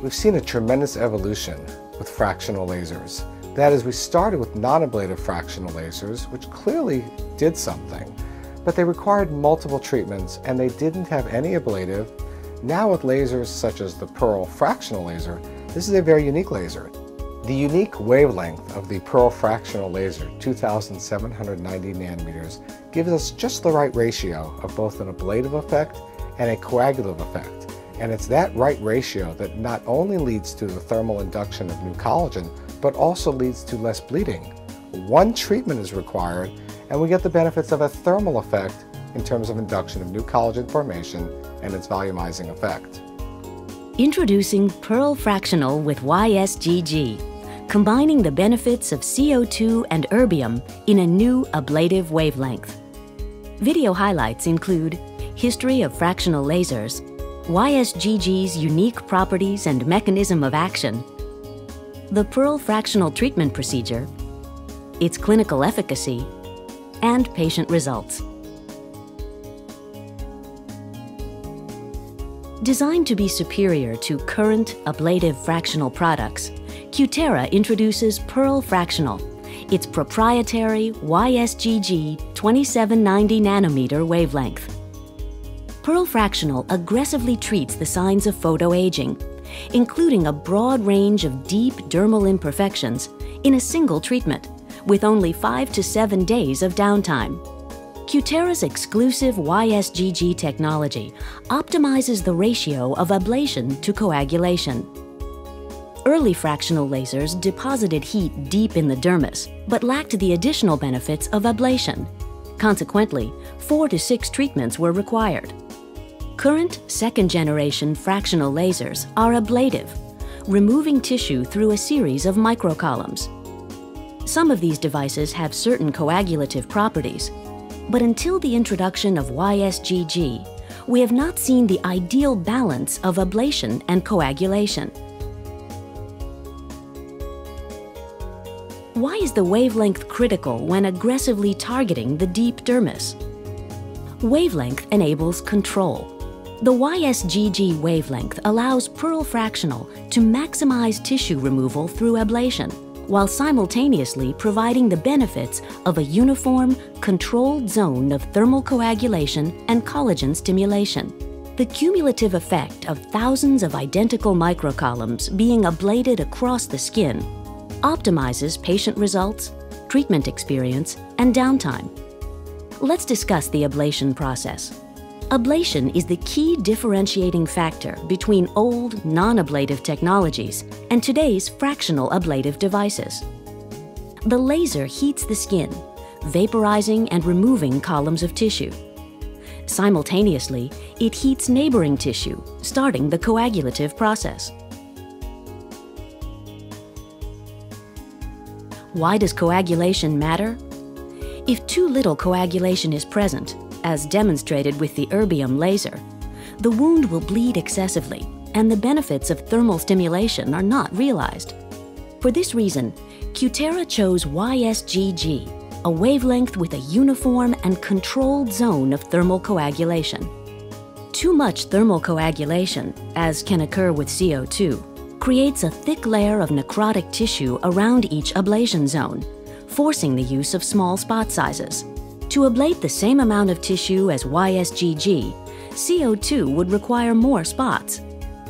We've seen a tremendous evolution with fractional lasers. That is, we started with non-ablative fractional lasers, which clearly did something, but they required multiple treatments and they didn't have any ablative. Now with lasers such as the Pearl fractional laser, this is a very unique laser. The unique wavelength of the Pearl fractional laser, 2,790 nanometers, gives us just the right ratio of both an ablative effect and a coagulative effect. And it's that right ratio that not only leads to the thermal induction of new collagen, but also leads to less bleeding. One treatment is required, and we get the benefits of a thermal effect in terms of induction of new collagen formation and its volumizing effect. Introducing Pearl Fractional with YSGG, combining the benefits of CO2 and erbium in a new ablative wavelength. Video highlights include history of fractional lasers, YSGG's unique properties and mechanism of action, the Pearl fractional treatment procedure, its clinical efficacy, and patient results. Designed to be superior to current ablative fractional products, Cutera introduces Pearl Fractional, its proprietary YSGG 2790 nanometer wavelength. Pearl Fractional aggressively treats the signs of photoaging, including a broad range of deep dermal imperfections in a single treatment, with only 5 to 7 days of downtime. Cutera's exclusive YSGG technology optimizes the ratio of ablation to coagulation. Early fractional lasers deposited heat deep in the dermis, but lacked the additional benefits of ablation. Consequently, 4 to 6 treatments were required. Current second-generation fractional lasers are ablative, removing tissue through a series of microcolumns. Some of these devices have certain coagulative properties, but until the introduction of YSGG, we have not seen the ideal balance of ablation and coagulation. Why is the wavelength critical when aggressively targeting the deep dermis? Wavelength enables control. The YSGG wavelength allows Pearl Fractional to maximize tissue removal through ablation, while simultaneously providing the benefits of a uniform, controlled zone of thermal coagulation and collagen stimulation. The cumulative effect of thousands of identical microcolumns being ablated across the skin optimizes patient results, treatment experience, and downtime. Let's discuss the ablation process. Ablation is the key differentiating factor between old, non-ablative technologies and today's fractional ablative devices. The laser heats the skin, vaporizing and removing columns of tissue. Simultaneously, it heats neighboring tissue, starting the coagulative process. Why does coagulation matter? If too little coagulation is present, as demonstrated with the erbium laser, the wound will bleed excessively, and the benefits of thermal stimulation are not realized. For this reason, Cutera chose YSGG, a wavelength with a uniform and controlled zone of thermal coagulation. Too much thermal coagulation, as can occur with CO2, creates a thick layer of necrotic tissue around each ablation zone, forcing the use of small spot sizes. To ablate the same amount of tissue as YSGG, CO2 would require more spots.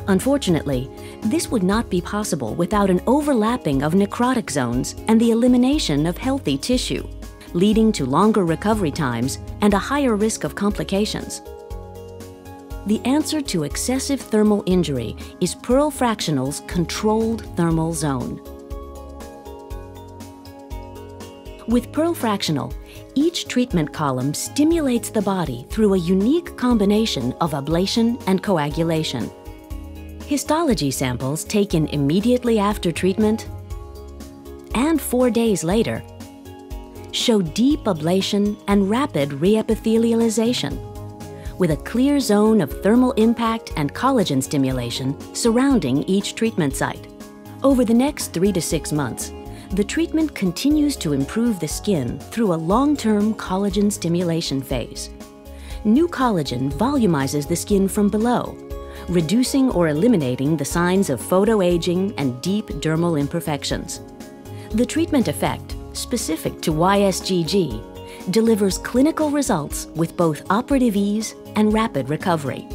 Unfortunately, this would not be possible without an overlapping of necrotic zones and the elimination of healthy tissue, leading to longer recovery times and a higher risk of complications. The answer to excessive thermal injury is Pearl Fractional's controlled thermal zone. With Pearl Fractional, each treatment column stimulates the body through a unique combination of ablation and coagulation. Histology samples taken immediately after treatment and 4 days later show deep ablation and rapid reepithelialization, with a clear zone of thermal impact and collagen stimulation surrounding each treatment site. Over the next 3 to 6 months, the treatment continues to improve the skin through a long-term collagen stimulation phase. New collagen volumizes the skin from below, reducing or eliminating the signs of photoaging and deep dermal imperfections. The treatment effect, specific to YSGG, delivers clinical results with both operative ease and rapid recovery.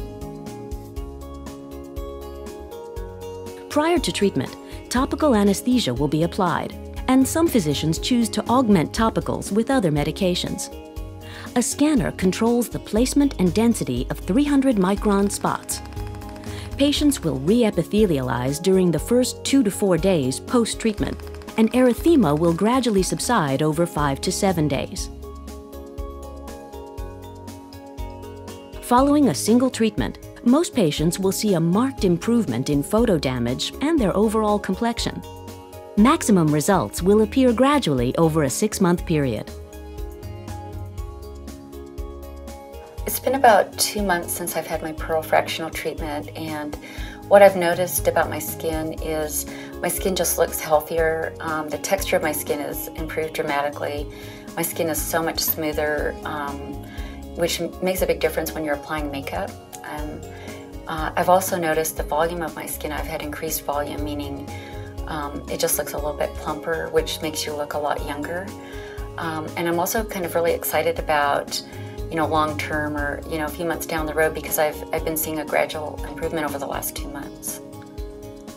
Prior to treatment, topical anesthesia will be applied, and some physicians choose to augment topicals with other medications. A scanner controls the placement and density of 300-micron spots. Patients will re-epithelialize during the first 2 to 4 days post-treatment, and erythema will gradually subside over 5 to 7 days. Following a single treatment, most patients will see a marked improvement in photo damage and their overall complexion. Maximum results will appear gradually over a 6-month period. It's been about 2 months since I've had my pearl fractional treatment, and what I've noticed about my skin is my skin just looks healthier. The texture of my skin is improved dramatically. My skin is so much smoother, which makes a big difference when you're applying makeup. I've also noticed the volume of my skin. I've had increased volume, meaning it just looks a little bit plumper, which makes you look a lot younger. And I'm also kind of really excited about long term, or a few months down the road, because I've been seeing a gradual improvement over the last 2 months.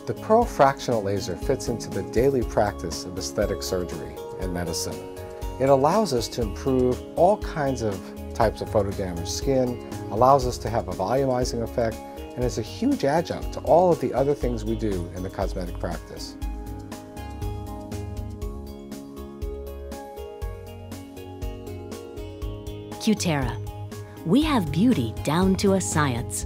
The pearl fractional laser fits into the daily practice of aesthetic surgery and medicine. It allows us to improve all kinds of types of photodamaged skin, allows us to have a volumizing effect, and is a huge adjunct to all of the other things we do in the cosmetic practice. Cutera. We have beauty down to a science.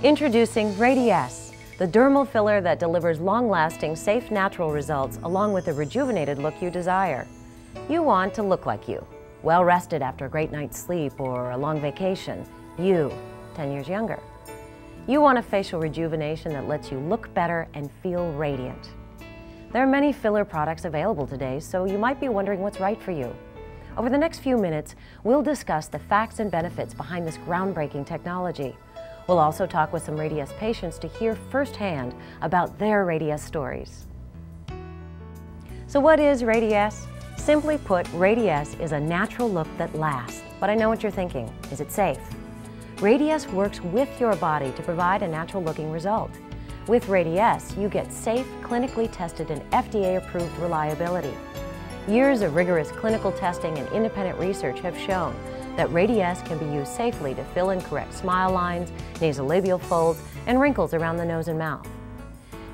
Introducing Radiesse, the dermal filler that delivers long-lasting, safe, natural results along with the rejuvenated look you desire. You want to look like you, well-rested after a great night's sleep or a long vacation. You, 10 years younger. You want a facial rejuvenation that lets you look better and feel radiant. There are many filler products available today, so you might be wondering what's right for you. Over the next few minutes, we'll discuss the facts and benefits behind this groundbreaking technology. We'll also talk with some Radiesse patients to hear firsthand about their Radiesse stories. So what is Radiesse? Simply put, Radiesse is a natural look that lasts. But I know what you're thinking. Is it safe? Radiesse works with your body to provide a natural-looking result. With Radiesse, you get safe, clinically tested, and FDA-approved reliability. Years of rigorous clinical testing and independent research have shown that Radiesse can be used safely to fill and correct smile lines, nasolabial folds, and wrinkles around the nose and mouth.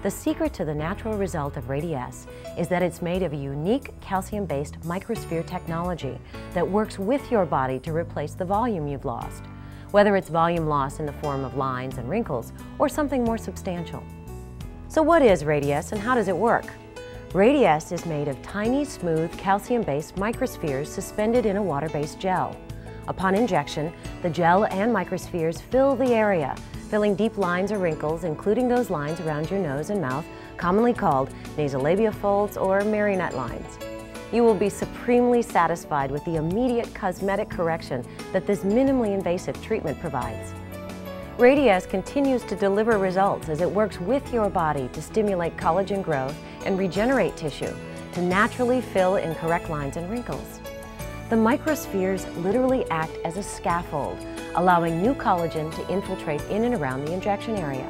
The secret to the natural result of Radiesse is that it's made of a unique calcium-based microsphere technology that works with your body to replace the volume you've lost, whether it's volume loss in the form of lines and wrinkles or something more substantial. So what is Radiesse and how does it work? Radiesse is made of tiny, smooth, calcium-based microspheres suspended in a water-based gel. Upon injection, the gel and microspheres fill the area, filling deep lines or wrinkles, including those lines around your nose and mouth, commonly called nasolabial folds or marionette lines. You will be supremely satisfied with the immediate cosmetic correction that this minimally invasive treatment provides. Radiesse continues to deliver results as it works with your body to stimulate collagen growth and regenerate tissue to naturally fill in correct lines and wrinkles. The microspheres literally act as a scaffold, allowing new collagen to infiltrate in and around the injection area.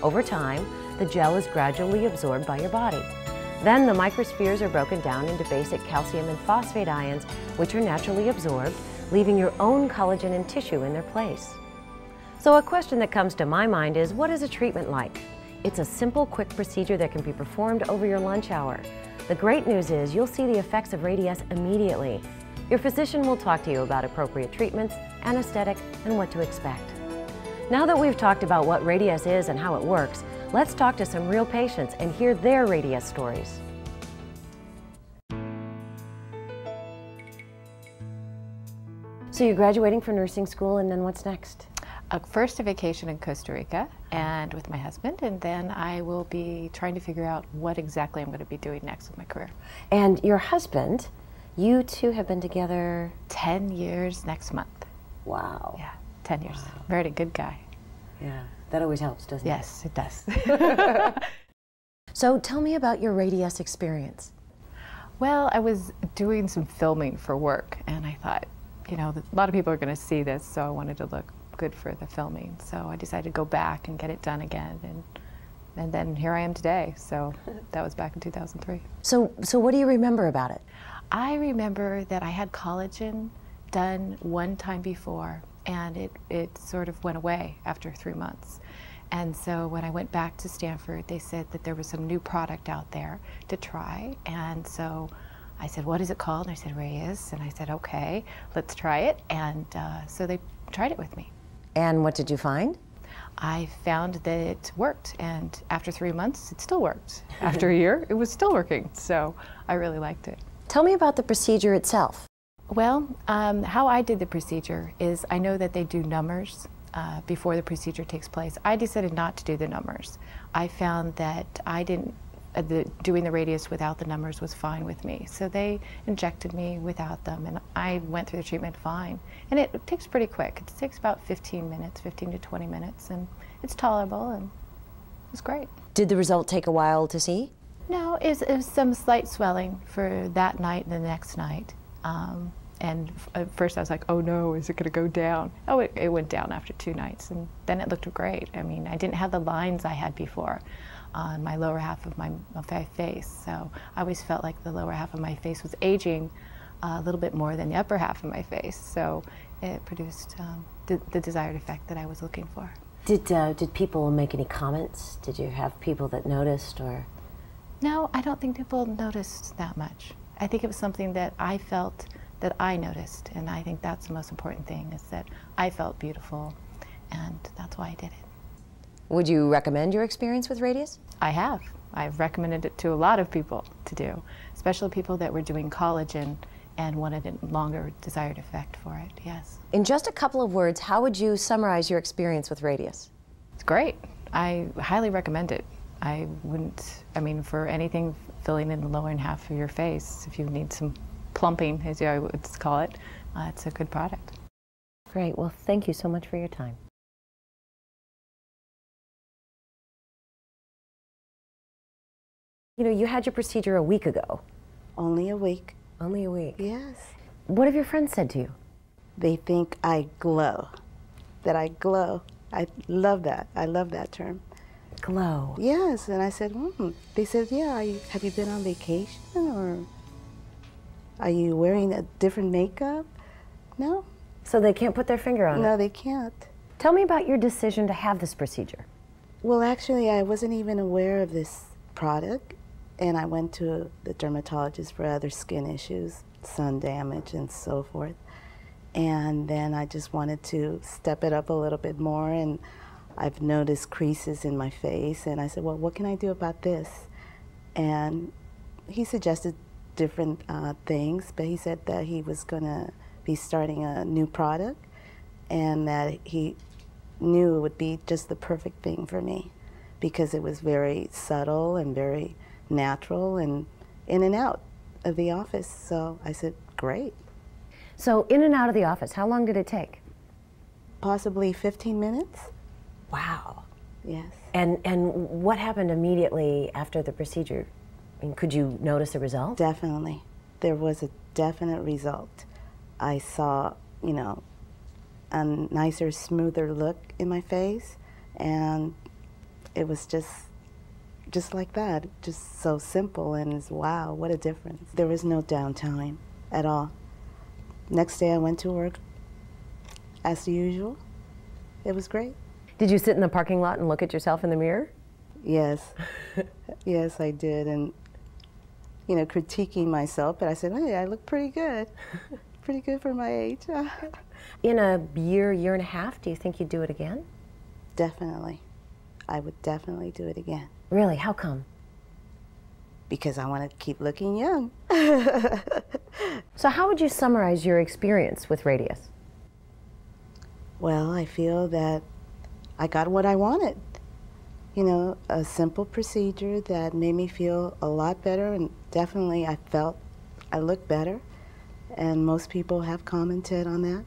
Over time, the gel is gradually absorbed by your body. Then the microspheres are broken down into basic calcium and phosphate ions, which are naturally absorbed, leaving your own collagen and tissue in their place. So a question that comes to my mind is, what is a treatment like? It's a simple, quick procedure that can be performed over your lunch hour. The great news is you'll see the effects of Radiesse immediately. Your physician will talk to you about appropriate treatments, anesthetic, and what to expect. Now that we've talked about what Radiesse is and how it works, let's talk to some real patients and hear their Radiesse stories. So you're graduating from nursing school, and then what's next? First a vacation in Costa Rica and with my husband, and then I will be trying to figure out what exactly I'm going to be doing next with my career. And your husband, you two have been together 10 years next month. Wow. Yeah, 10 years. Wow. Very good guy. Yeah, that always helps, doesn't it? Yes, it does. So tell me about your Radiesse experience. Well, I was doing some filming for work, and I thought, you know, a lot of people are going to see this, so I wanted to look good for the filming. So I decided to go back and get it done again, and then here I am today. So that was back in 2003. So what do you remember about it? I remember that I had collagen done one time before, and it sort of went away after 3 months. And so when I went back to Stanford, they said that there was some new product out there to try. And so I said, what is it called? And I said, Radiesse. And I said, okay, let's try it. And so they tried it with me. And what did you find? I found that it worked. And after 3 months, it still worked. After a year, it was still working. So I really liked it. Tell me about the procedure itself. Well, how I did the procedure is I know that they do numbers before the procedure takes place. I decided not to do the numbers. I found that I didn't, doing the Radiesse without the numbers was fine with me. So they injected me without them, and I went through the treatment fine. And it takes pretty quick. It takes about 15 minutes, 15 to 20 minutes, and it's tolerable, and it's great. Did the result take a while to see? No, it was some slight swelling for that night and the next night. And at first I was like, oh no, is it going to go down? Oh, it went down after 2 nights, and then it looked great. I mean, I didn't have the lines I had before on my lower half of my face, so I always felt like the lower half of my face was aging a little bit more than the upper half of my face, so it produced the desired effect that I was looking for. Did people make any comments? Did you have people that noticed, or? No, I don't think people noticed that much. I think it was something that I felt that I noticed, and I think that's the most important thing, is that I felt beautiful, and that's why I did it. Would you recommend your experience with Radiesse? I have. I've recommended it to a lot of people to do, especially people that were doing collagen and wanted a longer desired effect for it, yes. In just a couple of words, how would you summarize your experience with Radiesse? It's great. I highly recommend it. I wouldn't, I mean, for anything filling in the lower half of your face, if you need some plumping, as I would call it, it's a good product. Great. Well, thank you so much for your time. You know, you had your procedure a week ago. Only a week. Only a week? Yes. What have your friends said to you? They think I glow. That I glow. I love that. I love that term. Glow. Yes, and I said, They said, yeah, have you been on vacation, or are you wearing a different makeup? No. So they can't put their finger on it? No, they can't. Tell me about your decision to have this procedure. Well, actually, I wasn't even aware of this product, and I went to the dermatologist for other skin issues, sun damage and so forth. And then I just wanted to step it up a little bit more, and I've noticed creases in my face, and I said, well, what can I do about this? And he suggested different things, but he said that he was going to be starting a new product, and that he knew it would be just the perfect thing for me, because it was very subtle and very natural and in and out of the office. So I said, great. So in and out of the office, how long did it take? Possibly 15 minutes. Wow. Yes. And what happened immediately after the procedure? I mean, could you notice a result? Definitely. There was a definite result. I saw, you know, a nicer, smoother look in my face, and it was just like that, just so simple, and it's, wow, what a difference. There was no downtime at all. Next day I went to work as usual. It was great. Did you sit in the parking lot and look at yourself in the mirror? Yes. Yes, I did, and you know, critiquing myself, but I said, hey, I look pretty good. Pretty good for my age. In a year, year and a half, do you think you'd do it again? Definitely. I would definitely do it again. Really? How come? Because I want to keep looking young. So how would you summarize your experience with Radiesse? Well, I feel that I got what I wanted. You know, a simple procedure that made me feel a lot better, and definitely I felt I looked better, and most people have commented on that.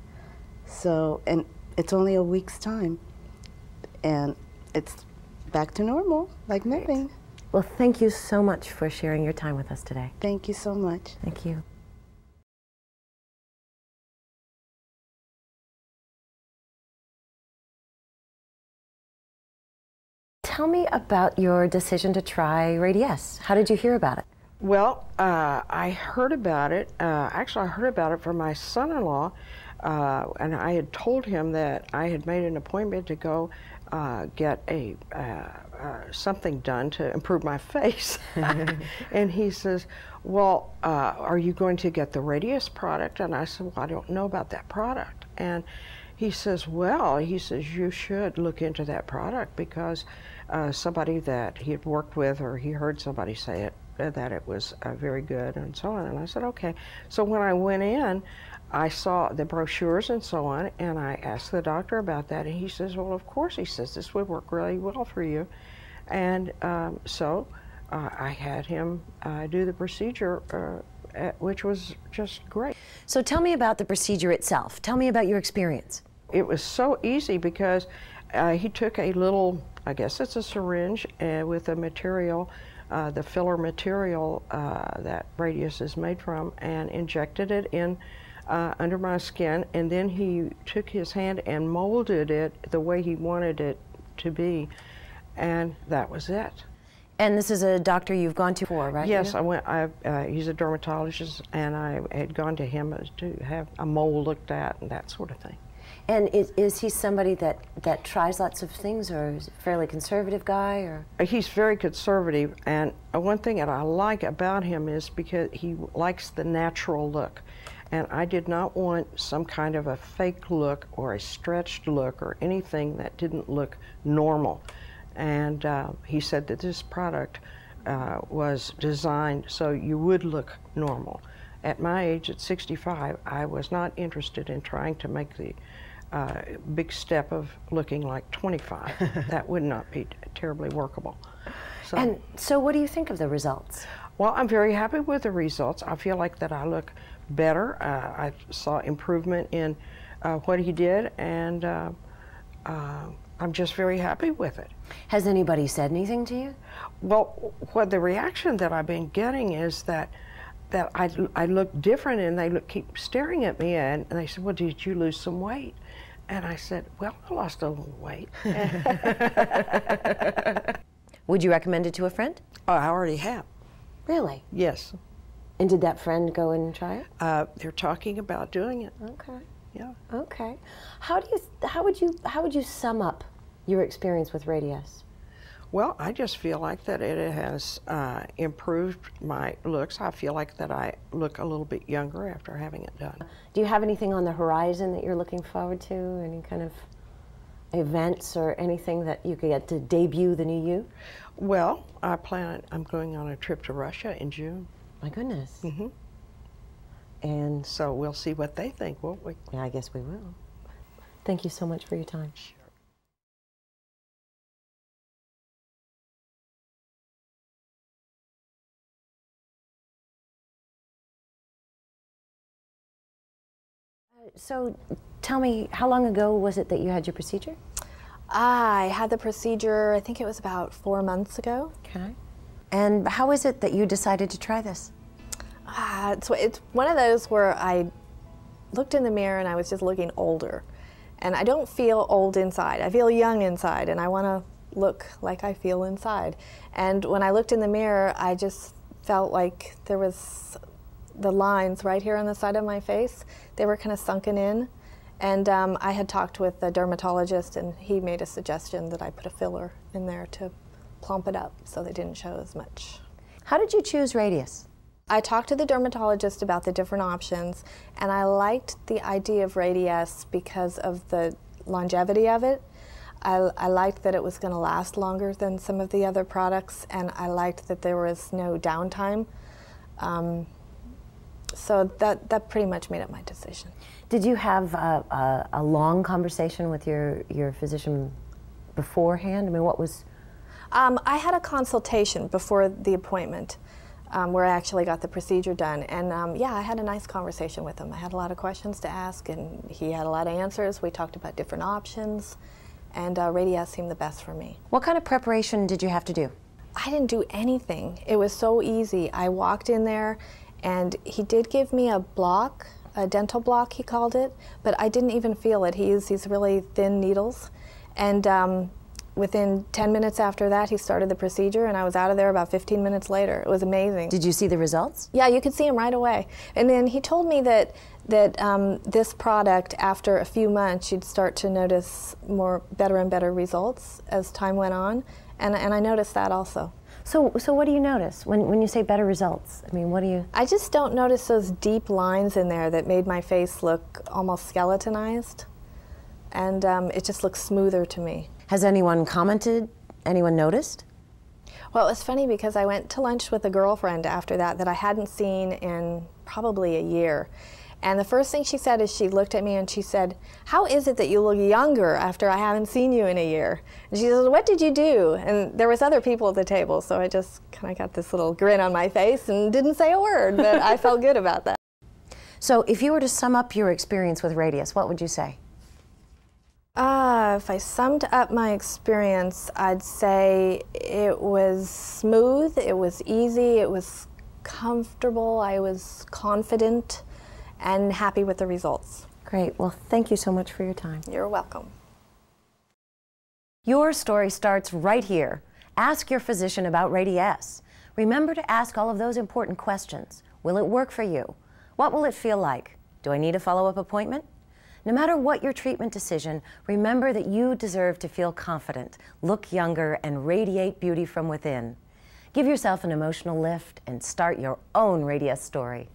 So, and it's only a week's time, and it's back to normal, like nothing. Well, thank you so much for sharing your time with us today. Thank you so much. Thank you. Tell me about your decision to try Radiesse. How did you hear about it? Well, I heard about it. Actually, I heard about it from my son-in-law, and I had told him that I had made an appointment to go get a something done to improve my face. And he says, well, are you going to get the Radiesse product? And I said, well, I don't know about that product. And he says, well, he says, you should look into that product because somebody that he had worked with, or he heard somebody say it, that it was very good and so on. And I said, okay. So when I went in, I saw the brochures and so on, and I asked the doctor about that, and he says, well, of course, he says, this would work really well for you. And so I had him do the procedure, which was just great. So tell me about the procedure itself. Tell me about your experience. It was so easy because he took a little, I guess it's a syringe with a material, the filler material that Radiesse is made from, and injected it in under my skin, and then he took his hand and molded it the way he wanted it to be, and that was it. And this is a doctor you've gone to for, right? Yes, I went. He's a dermatologist, and I had gone to him to have a mole looked at and that sort of thing. And is he somebody that tries lots of things, or is he a fairly conservative guy? Or he's very conservative, and one thing that I like about him is because he likes the natural look. And I did not want some kind of a fake look or a stretched look or anything that didn't look normal. And he said that this product was designed so you would look normal. At my age, at 65, I was not interested in trying to make the big step of looking like 25. That would not be terribly workable. So what do you think of the results? Well, I'm very happy with the results. I feel like that I look better. I saw improvement in what he did, and I'm just very happy with it. Has anybody said anything to you? Well, what the reaction that I've been getting is that I look different, and they keep staring at me, and they said, well, did you lose some weight? And I said, well, I lost a little weight. Would you recommend it to a friend? Oh, I already have. Really? Yes. And did that friend go and try it? They're talking about doing it. Okay. Yeah. Okay. How would you sum up your experience with Radiesse? Well, I just feel like that it has improved my looks. I feel like that I look a little bit younger after having it done. Do you have anything on the horizon that you're looking forward to? Any kind of events or anything that you could get to debut the new you? Well, I'm going on a trip to Russia in June. My goodness. Mm-hmm. And so we'll see what they think, won't we? Yeah, I guess we will. Thank you so much for your time. Sure. So tell me, how long ago was it that you had your procedure? I had the procedure, I think it was about 4 months ago. Okay. And how is it that you decided to try this? So it's one of those where I looked in the mirror and I was just looking older. And I don't feel old inside. I feel young inside, and I want to look like I feel inside. And when I looked in the mirror, I just felt like there was the lines right here on the side of my face. They were kind of sunken in. And I had talked with the dermatologist, and he made a suggestion that I put a filler in there to plump it up so they didn't show as much. How did you choose Radiesse? I talked to the dermatologist about the different options, and I liked the idea of Radiesse because of the longevity of it. I liked that it was going to last longer than some of the other products, and I liked that there was no downtime. So that pretty much made up my decision. Did you have a long conversation with your physician beforehand? I mean, what was... I had a consultation before the appointment. where I actually got the procedure done. And yeah, I had a nice conversation with him. I had a lot of questions to ask, and he had a lot of answers. We talked about different options, and Radiesse seemed the best for me. What kind of preparation did you have to do? I didn't do anything. It was so easy. I walked in there, and he did give me a block, a dental block he called it, but I didn't even feel it. He used these really thin needles, and within 10 minutes after that, he started the procedure, and I was out of there about 15 minutes later. It was amazing. Did you see the results? Yeah, you could see them right away. And then he told me that this product, after a few months, you'd start to notice better and better results as time went on, and I noticed that also. So what do you notice when you say better results? I mean, what do you... I just don't notice those deep lines in there that made my face look almost skeletonized, and it just looks smoother to me. Has anyone commented? Anyone noticed? Well, it's funny because I went to lunch with a girlfriend after that I hadn't seen in probably a year. And the first thing she said is she looked at me and she said, "How is it that you look younger after I haven't seen you in a year?" And she said, "What did you do?" And there was other people at the table, so I just kind of got this little grin on my face and didn't say a word, but I felt good about that. So if you were to sum up your experience with Radiesse, what would you say? If I summed up my experience, I'd say it was smooth, it was easy, it was comfortable, I was confident, and happy with the results. Great. Well, thank you so much for your time. You're welcome. Your story starts right here. Ask your physician about Radiesse. Remember to ask all of those important questions. Will it work for you? What will it feel like? Do I need a follow-up appointment? No matter what your treatment decision, remember that you deserve to feel confident, look younger, and radiate beauty from within. Give yourself an emotional lift and start your own Radiesse story.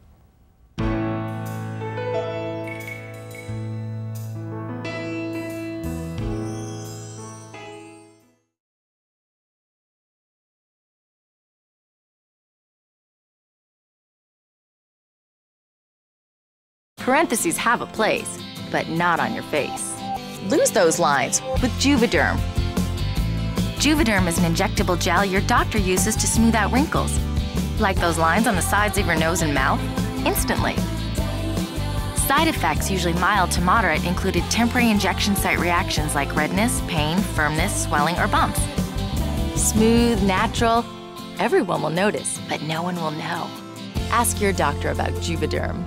Parentheses have a place, but not on your face. Lose those lines with Juvederm. Juvederm is an injectable gel your doctor uses to smooth out wrinkles. Like those lines on the sides of your nose and mouth? Instantly. Side effects, usually mild to moderate, included temporary injection site reactions like redness, pain, firmness, swelling, or bumps. Smooth, natural. Everyone will notice, but no one will know. Ask your doctor about Juvederm.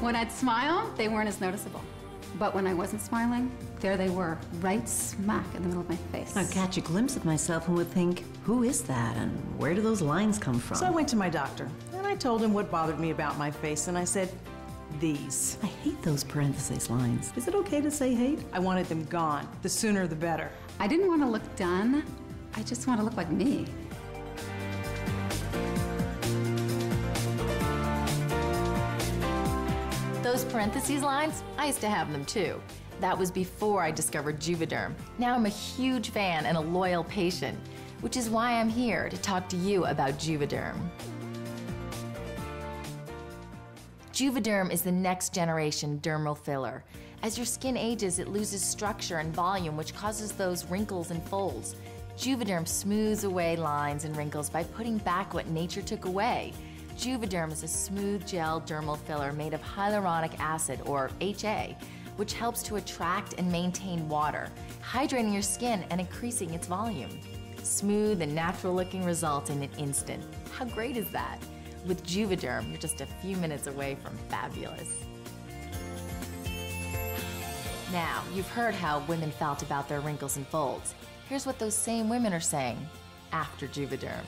When I'd smile, they weren't as noticeable. But when I wasn't smiling, there they were, right smack in the middle of my face. I'd catch a glimpse of myself and would think, who is that and where do those lines come from? So I went to my doctor and I told him what bothered me about my face, and I said, these. I hate those parentheses lines. Is it okay to say hate? I wanted them gone. The sooner the better. I didn't want to look done. I just want to look like me. Those parentheses lines, I used to have them too. That was before I discovered Juvederm. Now I'm a huge fan and a loyal patient, which is why I'm here to talk to you about Juvederm. Juvederm is the next generation dermal filler. As your skin ages, it loses structure and volume, which causes those wrinkles and folds. Juvederm smooths away lines and wrinkles by putting back what nature took away. Juvederm is a smooth gel dermal filler made of hyaluronic acid, or HA, which helps to attract and maintain water, hydrating your skin and increasing its volume. Smooth and natural looking results in an instant. How great is that? With Juvederm, you're just a few minutes away from fabulous. Now, you've heard how women felt about their wrinkles and folds. Here's what those same women are saying after Juvederm.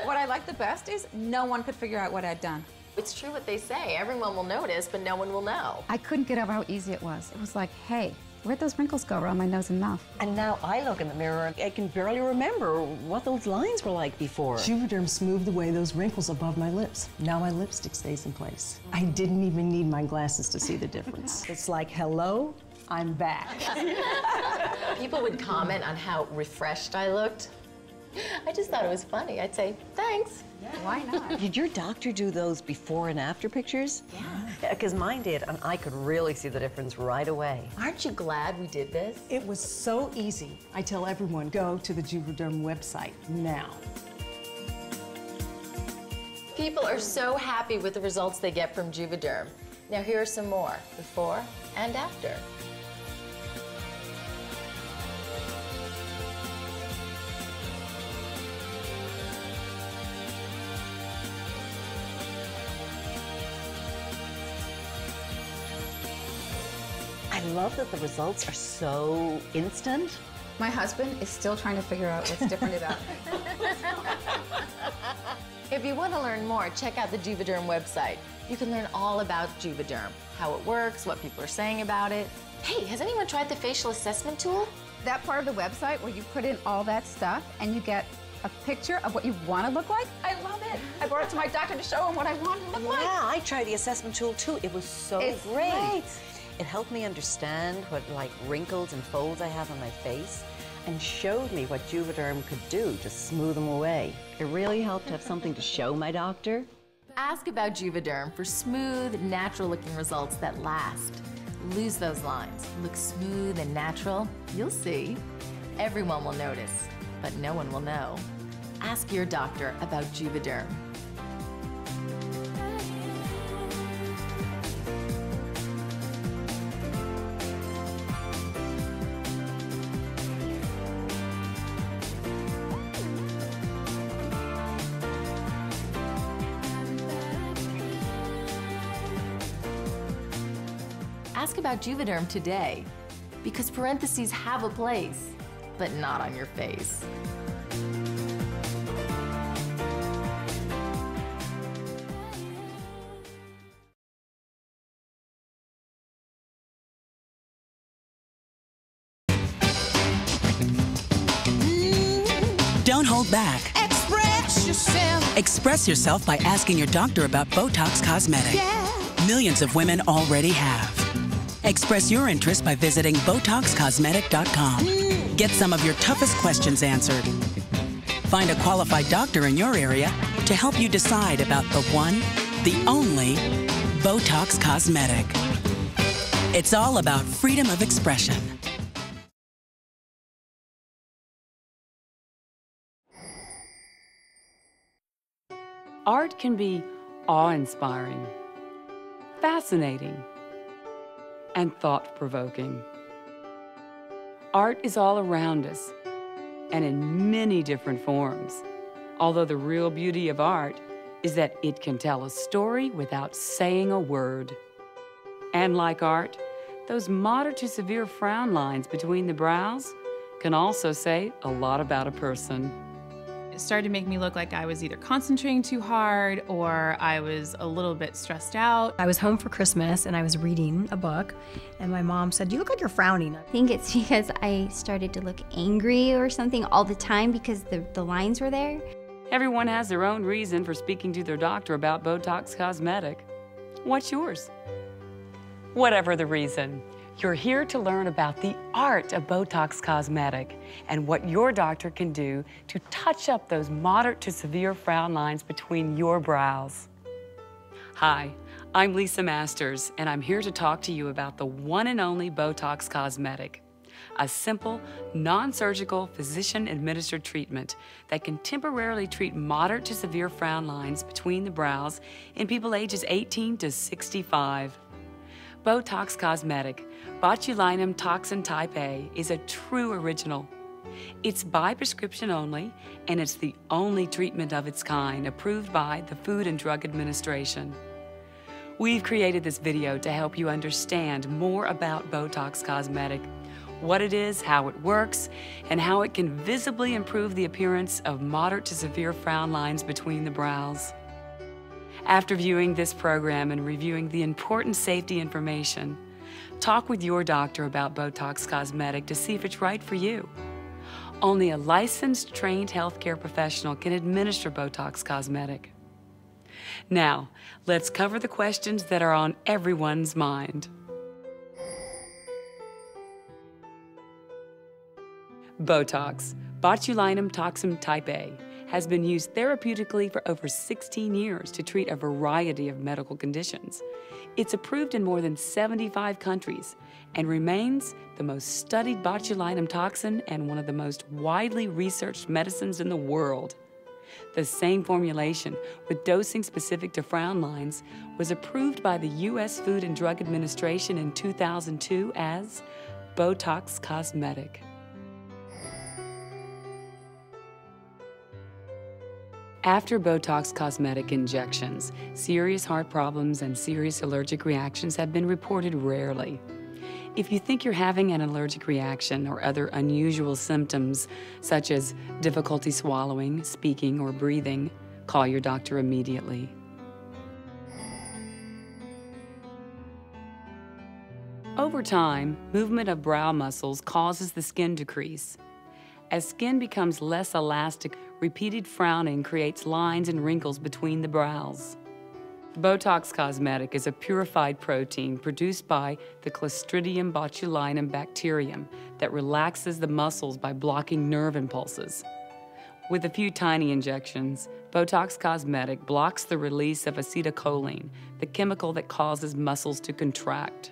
What I liked the best is no one could figure out what I'd done. It's true what they say. Everyone will notice, but no one will know. I couldn't get over how easy it was. It was like, hey, where'd those wrinkles go around my nose and mouth? And now I look in the mirror and I can barely remember what those lines were like before. Juvederm smoothed away those wrinkles above my lips. Now my lipstick stays in place. I didn't even need my glasses to see the difference. It's like, hello, I'm back. People would comment on how refreshed I looked. I just thought it was funny. I'd say, thanks. Why not? Did your doctor do those before and after pictures? Yeah. Because mine did, and I could really see the difference right away. Aren't you glad we did this? It was so easy. I tell everyone, go to the Juvederm website now. People are so happy with the results they get from Juvederm. Now here are some more, before and after. I love that the results are so instant. My husband is still trying to figure out what's different about me. If you want to learn more, check out the Juvederm website. You can learn all about Juvederm, how it works, what people are saying about it. Hey, has anyone tried the facial assessment tool? That part of the website where you put in all that stuff and you get a picture of what you want to look like, I love it. I brought it to my doctor to show him what I want to look like. Yeah, I tried the assessment tool too. It was so great. It helped me understand what wrinkles and folds I have on my face and showed me what Juvederm could do to smooth them away. It really helped to have something to show my doctor. Ask about Juvederm for smooth, natural-looking results that last. Lose those lines. Look smooth and natural. You'll see. Everyone will notice, but no one will know. Ask your doctor about Juvederm. Ask about Juvederm today, because parentheses have a place, but not on your face. Don't hold back. Express yourself. Express yourself by asking your doctor about Botox Cosmetic. Yeah. Millions of women already have. Express your interest by visiting BotoxCosmetic.com. Get some of your toughest questions answered. Find a qualified doctor in your area to help you decide about the one, the only Botox Cosmetic. It's all about freedom of expression. Art can be awe-inspiring, fascinating, and thought-provoking. Art is all around us and in many different forms, although the real beauty of art is that it can tell a story without saying a word. And like art, those moderate to severe frown lines between the brows can also say a lot about a person. It started to make me look like I was either concentrating too hard or I was a little bit stressed out. I was home for Christmas and I was reading a book and my mom said, "You look like you're frowning." I think it's because I started to look angry or something all the time because the lines were there. Everyone has their own reason for speaking to their doctor about Botox Cosmetic. What's yours? Whatever the reason, you're here to learn about the art of Botox Cosmetic and what your doctor can do to touch up those moderate to severe frown lines between your brows. Hi, I'm Lisa Masters, and I'm here to talk to you about the one and only Botox Cosmetic, a simple, non-surgical, physician-administered treatment that can temporarily treat moderate to severe frown lines between the brows in people ages 18 to 65. Botox Cosmetic, botulinum toxin type A, is a true original. It's by prescription only, and it's the only treatment of its kind approved by the Food and Drug Administration. We've created this video to help you understand more about Botox Cosmetic, what it is, how it works, and how it can visibly improve the appearance of moderate to severe frown lines between the brows. After viewing this program and reviewing the important safety information, talk with your doctor about Botox Cosmetic to see if it's right for you. Only a licensed, trained healthcare professional can administer Botox Cosmetic. Now, let's cover the questions that are on everyone's mind. Botox, botulinum toxin type A, has been used therapeutically for over 16 years to treat a variety of medical conditions. It's approved in more than 75 countries and remains the most studied botulinum toxin and one of the most widely researched medicines in the world. The same formulation, with dosing specific to frown lines, was approved by the U.S. Food and Drug Administration in 2002 as Botox Cosmetic. After Botox Cosmetic injections, serious heart problems and serious allergic reactions have been reported rarely. If you think you're having an allergic reaction or other unusual symptoms, such as difficulty swallowing, speaking, or breathing, call your doctor immediately. Over time, movement of brow muscles causes the skin to crease. As skin becomes less elastic, repeated frowning creates lines and wrinkles between the brows. Botox Cosmetic is a purified protein produced by the Clostridium botulinum bacterium that relaxes the muscles by blocking nerve impulses. With a few tiny injections, Botox Cosmetic blocks the release of acetylcholine, the chemical that causes muscles to contract.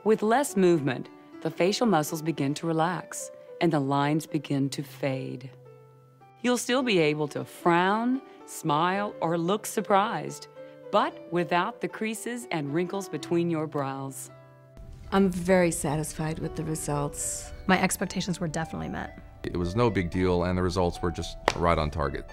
With less movement, the facial muscles begin to relax and the lines begin to fade. You'll still be able to frown, smile, or look surprised, but without the creases and wrinkles between your brows. I'm very satisfied with the results. My expectations were definitely met. It was no big deal, and the results were just right on target.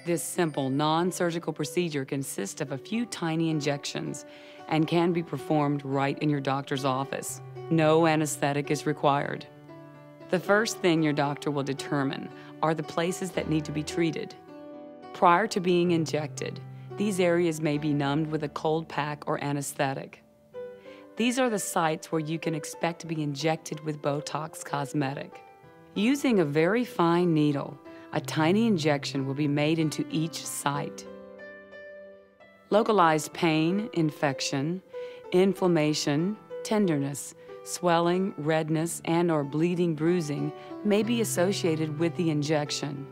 This simple, non-surgical procedure consists of a few tiny injections and can be performed right in your doctor's office. No anesthetic is required. The first thing your doctor will determine are the places that need to be treated. Prior to being injected, these areas may be numbed with a cold pack or anesthetic. These are the sites where you can expect to be injected with Botox Cosmetic. Using a very fine needle, a tiny injection will be made into each site. Localized pain, infection, inflammation, tenderness, swelling, redness, and/or bleeding, bruising may be associated with the injection.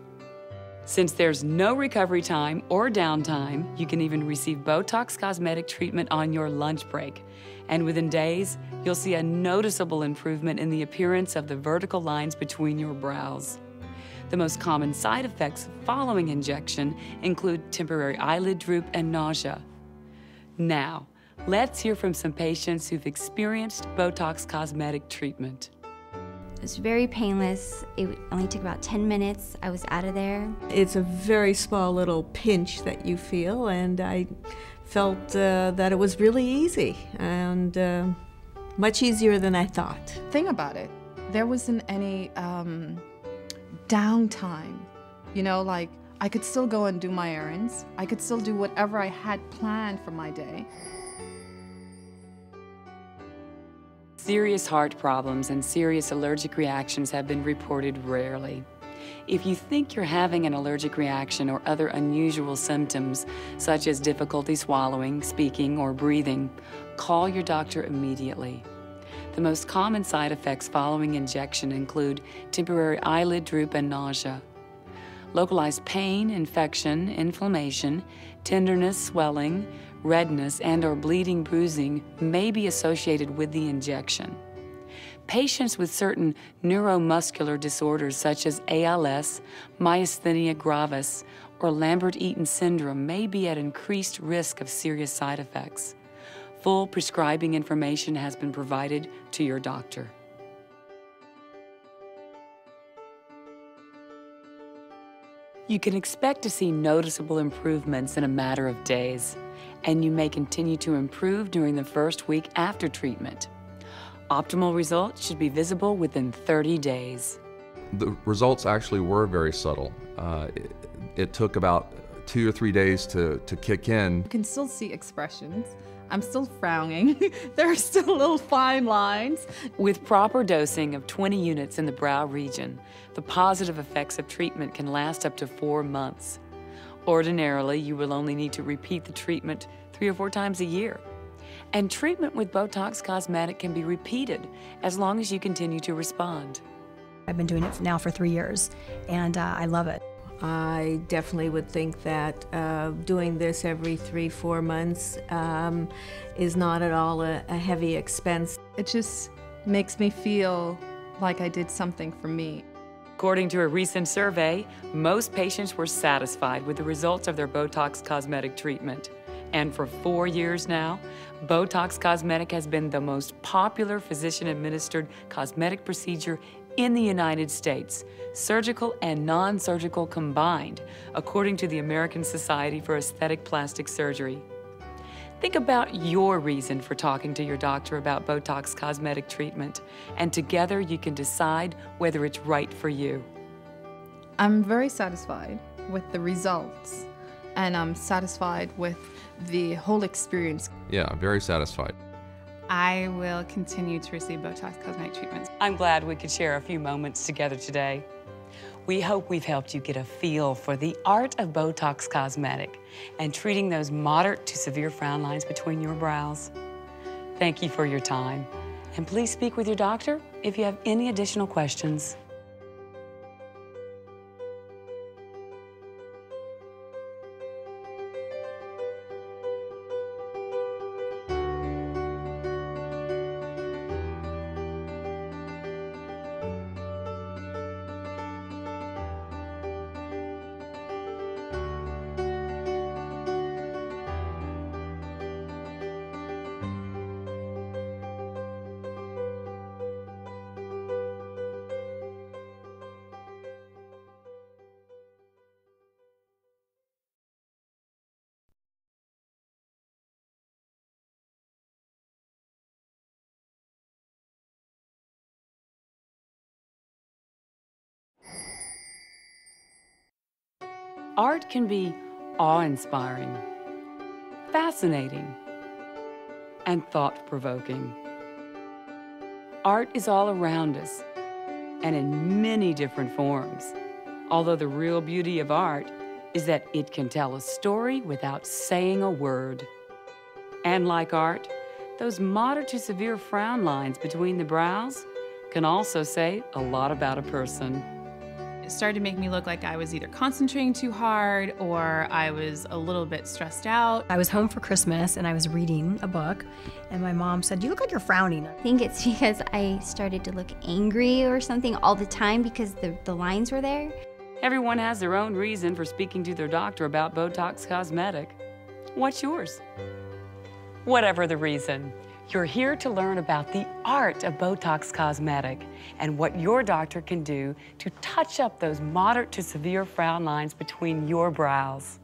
Since there's no recovery time or downtime, you can even receive Botox Cosmetic treatment on your lunch break. And within days, you'll see a noticeable improvement in the appearance of the vertical lines between your brows. The most common side effects following injection include temporary eyelid droop and nausea. Now, let's hear from some patients who've experienced Botox Cosmetic treatment. It was very painless. It only took about 10 minutes. I was out of there. It's a very small little pinch that you feel, and I felt that it was really easy and much easier than I thought. Thing about it, there wasn't any downtime. You know, like I could still go and do my errands. I could still do whatever I had planned for my day. Serious heart problems and serious allergic reactions have been reported rarely. If you think you're having an allergic reaction or other unusual symptoms, such as difficulty swallowing, speaking, or breathing, call your doctor immediately. The most common side effects following injection include temporary eyelid droop and nausea. Localized pain, infection, inflammation, tenderness, swelling, redness, and/or bleeding, bruising may be associated with the injection. Patients with certain neuromuscular disorders such as ALS, myasthenia gravis, or Lambert-Eaton syndrome may be at increased risk of serious side effects. Full prescribing information has been provided to your doctor. You can expect to see noticeable improvements in a matter of days, and you may continue to improve during the first week after treatment. Optimal results should be visible within 30 days. The results actually were very subtle. It took about 2 or 3 days to kick in. You can still see expressions. I'm still frowning. There are still little fine lines. With proper dosing of 20 units in the brow region, the positive effects of treatment can last up to 4 months. Ordinarily, you will only need to repeat the treatment 3 or 4 times a year. And treatment with Botox Cosmetic can be repeated as long as you continue to respond. I've been doing it now for 3 years, and I love it. I definitely would think that doing this every 3-4 months is not at all a heavy expense. It just makes me feel like I did something for me. According to a recent survey, most patients were satisfied with the results of their Botox Cosmetic treatment. And for 4 years now, Botox Cosmetic has been the most popular physician-administered cosmetic procedure in the United States, surgical and non-surgical combined, according to the American Society for Aesthetic Plastic Surgery. Think about your reason for talking to your doctor about Botox Cosmetic treatment, and together you can decide whether it's right for you. I'm very satisfied with the results, and I'm satisfied with the whole experience. Yeah, I'm very satisfied. I will continue to receive Botox Cosmetic treatments. I'm glad we could share a few moments together today. We hope we've helped you get a feel for the art of Botox Cosmetic and treating those moderate to severe frown lines between your brows. Thank you for your time, and please speak with your doctor if you have any additional questions. Art can be awe-inspiring, fascinating, and thought-provoking. Art is all around us and in many different forms, although the real beauty of art is that it can tell a story without saying a word. And like art, those moderate to severe frown lines between the brows can also say a lot about a person. It started to make me look like I was either concentrating too hard or I was a little bit stressed out. I was home for Christmas and I was reading a book, and my mom said, "You look like you're frowning." I think it's because I started to look angry or something all the time because the lines were there. Everyone has their own reason for speaking to their doctor about Botox Cosmetic. What's yours? Whatever the reason, you're here to learn about the art of Botox Cosmetic and what your doctor can do to touch up those moderate to severe frown lines between your brows.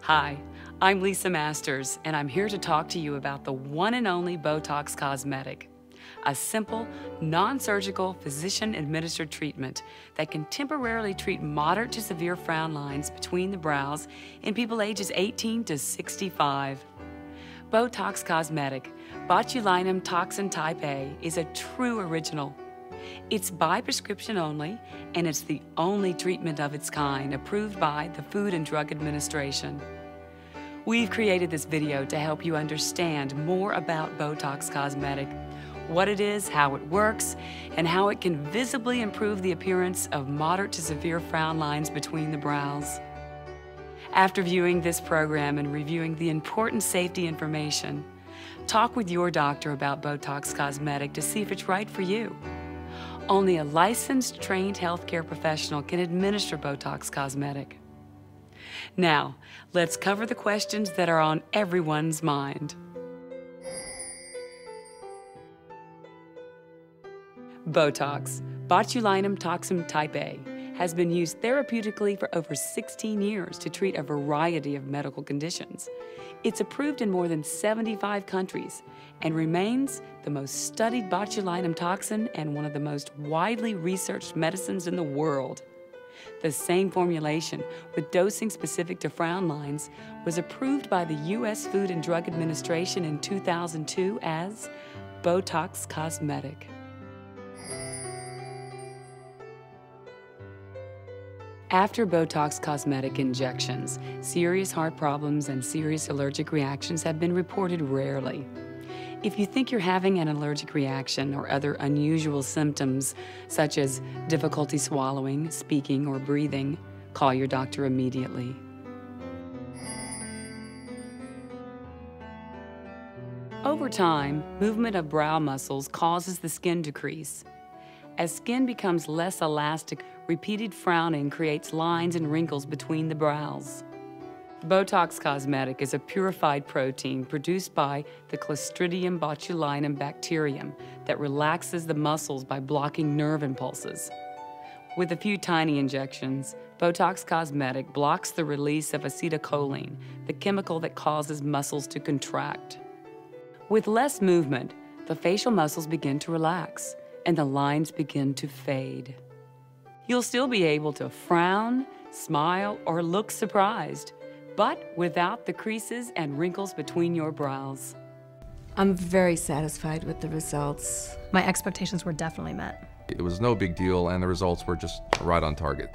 Hi, I'm Lisa Masters, and I'm here to talk to you about the one and only Botox Cosmetic, a simple, non-surgical, physician-administered treatment that can temporarily treat moderate to severe frown lines between the brows in people ages 18 to 65. Botox Cosmetic, botulinum toxin type A, is a true original. It's by prescription only, and it's the only treatment of its kind approved by the Food and Drug Administration. We've created this video to help you understand more about Botox Cosmetic, what it is, how it works, and how it can visibly improve the appearance of moderate to severe frown lines between the brows. After viewing this program and reviewing the important safety information, talk with your doctor about Botox Cosmetic to see if it's right for you. Only a licensed, trained healthcare professional can administer Botox Cosmetic. Now, let's cover the questions that are on everyone's mind. Botox, botulinum toxin type A, has been used therapeutically for over 16 years to treat a variety of medical conditions. It's approved in more than 75 countries and remains the most studied botulinum toxin and one of the most widely researched medicines in the world. The same formulation, with dosing specific to frown lines, was approved by the U.S. Food and Drug Administration in 2002 as Botox Cosmetic. After Botox Cosmetic injections, serious heart problems and serious allergic reactions have been reported rarely. If you think you're having an allergic reaction or other unusual symptoms, such as difficulty swallowing, speaking, or breathing, call your doctor immediately. Over time, movement of brow muscles causes the skin to crease. As skin becomes less elastic, repeated frowning creates lines and wrinkles between the brows. Botox Cosmetic is a purified protein produced by the Clostridium botulinum bacterium that relaxes the muscles by blocking nerve impulses. With a few tiny injections, Botox Cosmetic blocks the release of acetylcholine, the chemical that causes muscles to contract. With less movement, the facial muscles begin to relax and the lines begin to fade. You'll still be able to frown, smile, or look surprised, but without the creases and wrinkles between your brows. I'm very satisfied with the results. My expectations were definitely met. It was no big deal, and the results were just right on target.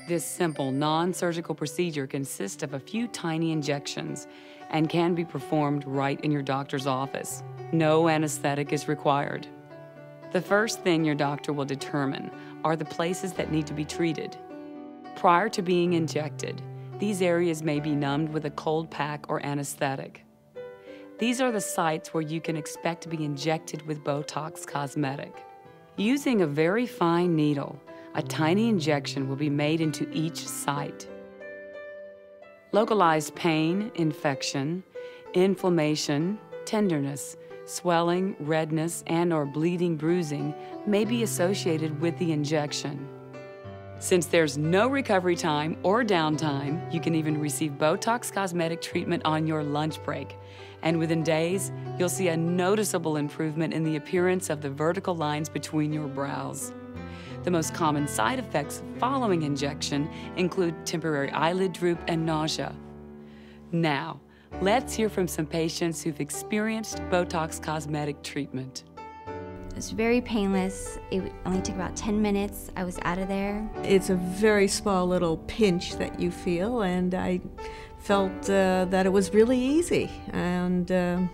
This simple, non-surgical procedure consists of a few tiny injections and can be performed right in your doctor's office. No anesthetic is required. The first thing your doctor will determine are the places that need to be treated. Prior to being injected, these areas may be numbed with a cold pack or anesthetic. These are the sites where you can expect to be injected with Botox Cosmetic. Using a very fine needle, a tiny injection will be made into each site. Localized pain, infection, inflammation, tenderness, swelling, redness, and/or bleeding, bruising may be associated with the injection. Since there's no recovery time or downtime, you can even receive Botox Cosmetic treatment on your lunch break. And within days, you'll see a noticeable improvement in the appearance of the vertical lines between your brows. The most common side effects following injection include temporary eyelid droop and nausea. Now, let's hear from some patients who've experienced Botox Cosmetic treatment. It was very painless. It only took about 10 minutes. I was out of there. It's a very small little pinch that you feel, and I felt that it was really easy and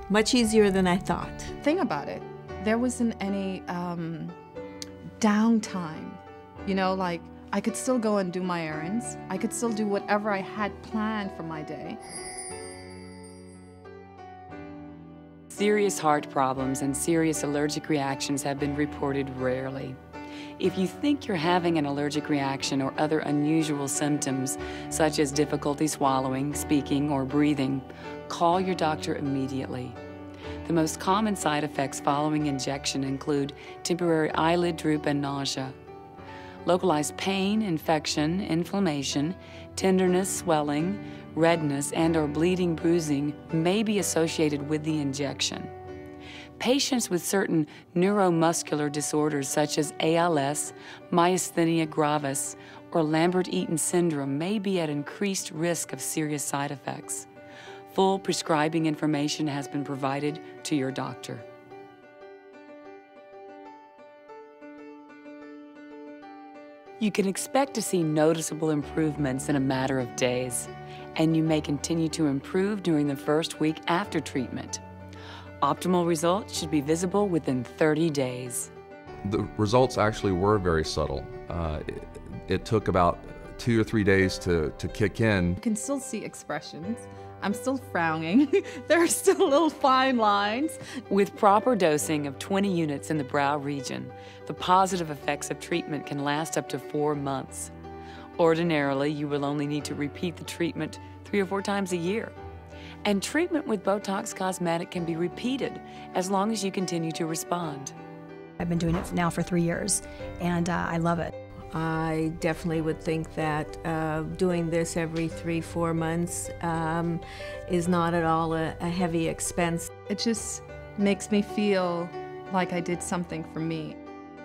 much easier than I thought. Thing about it, there wasn't any downtime. You know, like I could still go and do my errands. I could still do whatever I had planned for my day. Serious heart problems and serious allergic reactions have been reported rarely. If you think you're having an allergic reaction or other unusual symptoms, such as difficulty swallowing, speaking, or breathing, call your doctor immediately. The most common side effects following injection include temporary eyelid droop and nausea. Localized pain, infection, inflammation, tenderness, swelling, redness, and/or bleeding, bruising may be associated with the injection. Patients with certain neuromuscular disorders such as ALS, myasthenia gravis, or Lambert-Eaton syndrome may be at increased risk of serious side effects. Full prescribing information has been provided to your doctor. You can expect to see noticeable improvements in a matter of days, and you may continue to improve during the first week after treatment. Optimal results should be visible within 30 days. The results actually were very subtle. It took about 2 or 3 days to kick in. You can still see expressions. I'm still frowning. There are still little fine lines. With proper dosing of 20 units in the brow region, the positive effects of treatment can last up to 4 months. Ordinarily, you will only need to repeat the treatment 3 or 4 times a year. And treatment with Botox Cosmetic can be repeated as long as you continue to respond. I've been doing it now for 3 years, and I love it. I definitely would think that doing this every 3-4 months is not at all a heavy expense. It just makes me feel like I did something for me.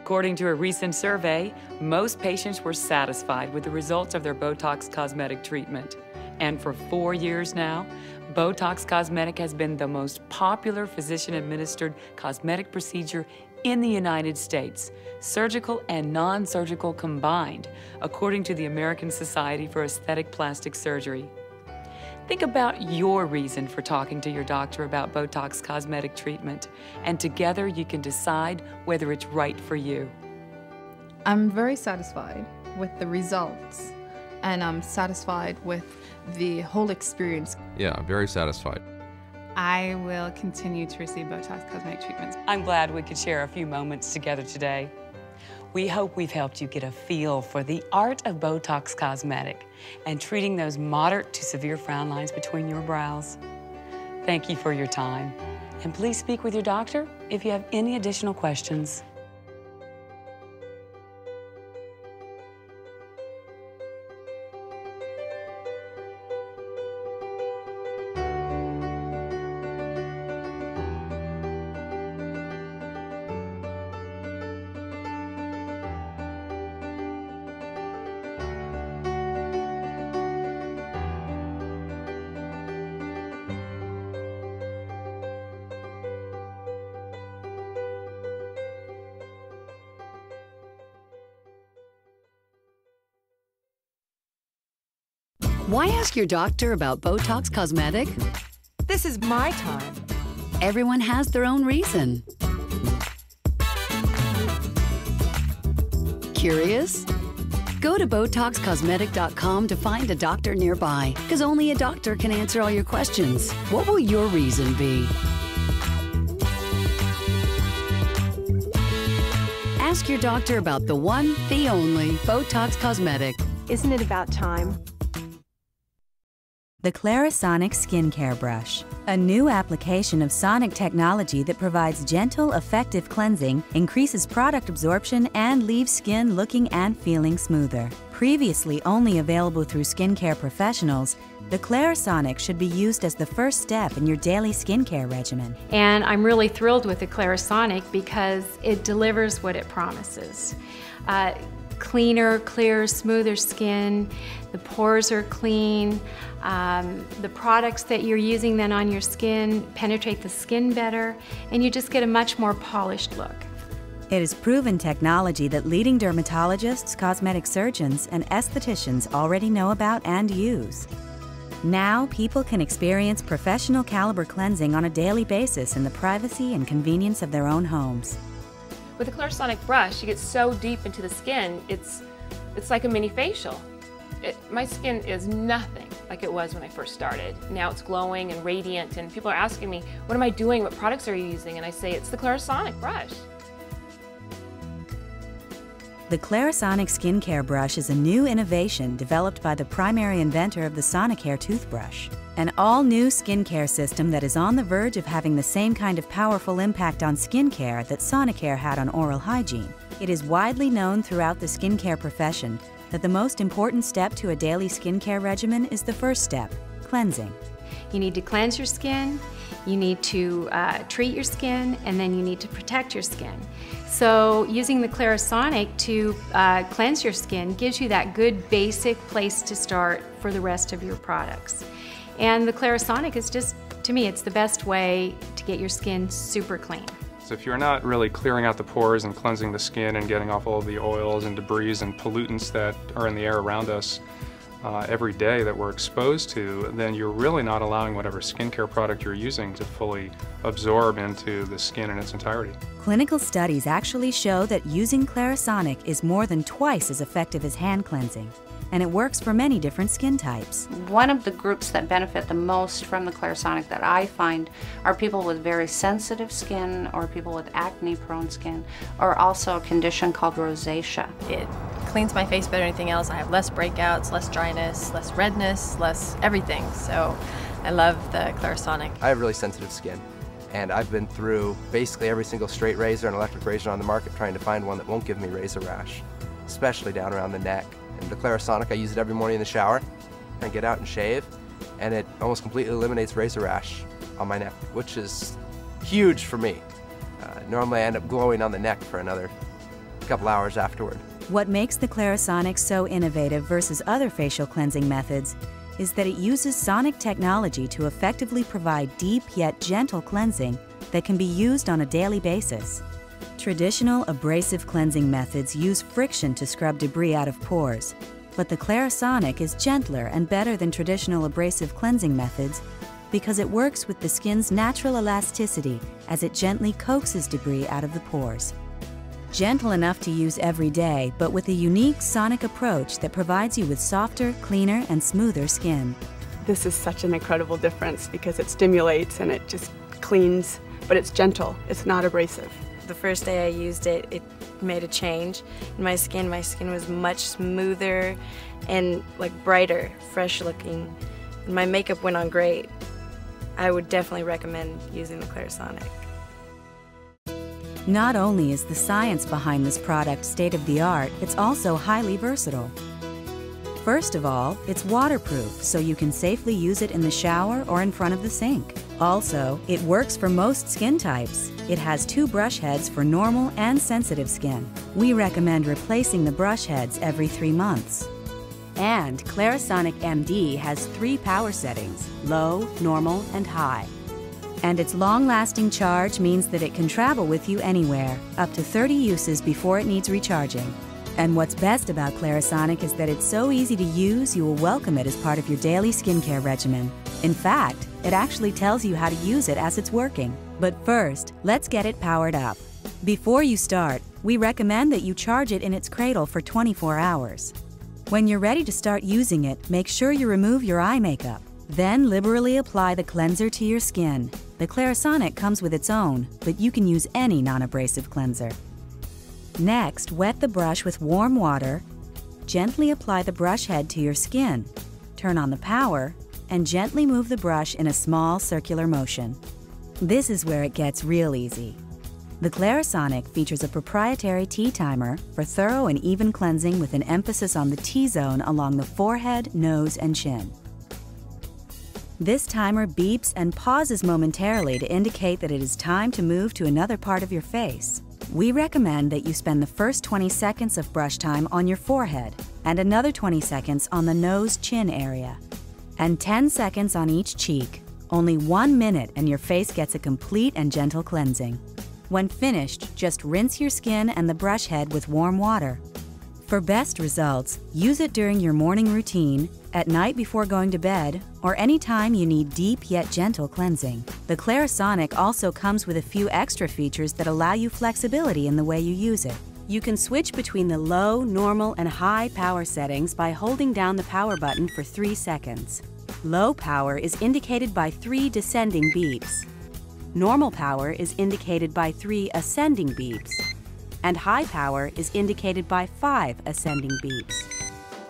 According to a recent survey, most patients were satisfied with the results of their Botox Cosmetic treatment. And for 4 years now, Botox Cosmetic has been the most popular physician-administered cosmetic procedure in the United States, surgical and non-surgical combined, according to the American Society for Aesthetic Plastic Surgery. Think about your reason for talking to your doctor about Botox cosmetic treatment, and together you can decide whether it's right for you. I'm very satisfied with the results, and I'm satisfied with the whole experience. Yeah, very satisfied. I will continue to receive Botox cosmetic treatments. I'm glad we could share a few moments together today. We hope we've helped you get a feel for the art of Botox cosmetic and treating those moderate to severe frown lines between your brows. Thank you for your time, and please speak with your doctor if you have any additional questions. Why ask your doctor about Botox cosmetic? This is my time. Everyone has their own reason. Curious? Go to BotoxCosmetic.com to find a doctor nearby, because only a doctor can answer all your questions. What will your reason be? Ask your doctor about the one, the only Botox cosmetic. Isn't it about time? The Clarisonic Skincare Brush, a new application of sonic technology that provides gentle, effective cleansing, increases product absorption, and leaves skin looking and feeling smoother. Previously only available through skincare professionals, the Clarisonic should be used as the first step in your daily skincare regimen. And I'm really thrilled with the Clarisonic because it delivers what it promises. Cleaner, clearer, smoother skin, the pores are clean, the products that you're using then on your skin penetrate the skin better, and you just get a much more polished look. It is proven technology that leading dermatologists, cosmetic surgeons, and estheticians already know about and use. Now, people can experience professional caliber cleansing on a daily basis in the privacy and convenience of their own homes. With the Clarisonic brush, you get so deep into the skin, it's like a mini facial. My skin is nothing like it was when I first started. Now it's glowing and radiant, and people are asking me, what am I doing? What products are you using? And I say, it's the Clarisonic brush. The Clarisonic Skincare Brush is a new innovation developed by the primary inventor of the Sonicare toothbrush. An all-new skincare system that is on the verge of having the same kind of powerful impact on skincare that Sonicare had on oral hygiene. It is widely known throughout the skincare profession that the most important step to a daily skincare regimen is the first step, cleansing. You need to cleanse your skin, you need to treat your skin, and then you need to protect your skin. So using the Clarisonic to cleanse your skin gives you that good basic place to start for the rest of your products. And the Clarisonic is just, to me, it's the best way to get your skin super clean. So if you're not really clearing out the pores and cleansing the skin and getting off all of the oils and debris and pollutants that are in the air around us every day that we're exposed to, then you're really not allowing whatever skincare product you're using to fully absorb into the skin in its entirety. Clinical studies actually show that using Clarisonic is more than twice as effective as hand cleansing, and it works for many different skin types. One of the groups that benefit the most from the Clarisonic that I find are people with very sensitive skin, or people with acne-prone skin, or also a condition called rosacea. It cleans my face better than anything else. I have less breakouts, less dryness, less redness, less everything. So I love the Clarisonic. I have really sensitive skin, and I've been through basically every single straight razor and electric razor on the market trying to find one that won't give me razor rash, especially down around the neck. And the Clarisonic, I use it every morning in the shower and get out and shave, and it almost completely eliminates razor rash on my neck, which is huge for me. Normally I end up glowing on the neck for another couple hours afterward. What makes the Clarisonic so innovative versus other facial cleansing methods is that it uses sonic technology to effectively provide deep yet gentle cleansing that can be used on a daily basis. Traditional abrasive cleansing methods use friction to scrub debris out of pores, But the Clarisonic is gentler and better than traditional abrasive cleansing methods because it works with the skin's natural elasticity as it gently coaxes debris out of the pores. Gentle enough to use every day, but with a unique sonic approach that provides you with softer, cleaner, and smoother skin. This is such an incredible difference because it stimulates and it just cleans, but it's gentle, it's not abrasive. The first day I used it, it made a change in my skin. My skin was much smoother and like brighter, fresh looking. And my makeup went on great. I would definitely recommend using the Clarisonic. Not only is the science behind this product state-of-the-art, it's also highly versatile. First of all, it's waterproof, so you can safely use it in the shower or in front of the sink. Also, it works for most skin types. It has 2 brush heads for normal and sensitive skin. We recommend replacing the brush heads every 3 months. And Clarisonic MD has 3 power settings: low, normal, and high. And its long-lasting charge means that it can travel with you anywhere, up to 30 uses before it needs recharging. And what's best about Clarisonic is that it's so easy to use, you will welcome it as part of your daily skincare regimen. In fact, it actually tells you how to use it as it's working. But first, let's get it powered up. Before you start, we recommend that you charge it in its cradle for 24 hours. When you're ready to start using it, make sure you remove your eye makeup. Then liberally apply the cleanser to your skin. The Clarisonic comes with its own, but you can use any non-abrasive cleanser. Next, wet the brush with warm water, gently apply the brush head to your skin, turn on the power, and gently move the brush in a small circular motion. This is where it gets real easy. The Clarisonic features a proprietary T-timer for thorough and even cleansing with an emphasis on the T-zone along the forehead, nose, and chin. This timer beeps and pauses momentarily to indicate that it is time to move to another part of your face. We recommend that you spend the first 20 seconds of brush time on your forehead and another 20 seconds on the nose-chin area, and 10 seconds on each cheek. Only 1 minute and your face gets a complete and gentle cleansing. When finished, just rinse your skin and the brush head with warm water. For best results, use it during your morning routine, at night before going to bed, or anytime you need deep yet gentle cleansing. The Clarisonic also comes with a few extra features that allow you flexibility in the way you use it. You can switch between the low, normal, and high power settings by holding down the power button for 3 seconds. Low power is indicated by 3 descending beeps. Normal power is indicated by 3 ascending beeps. And high power is indicated by 5 ascending beeps.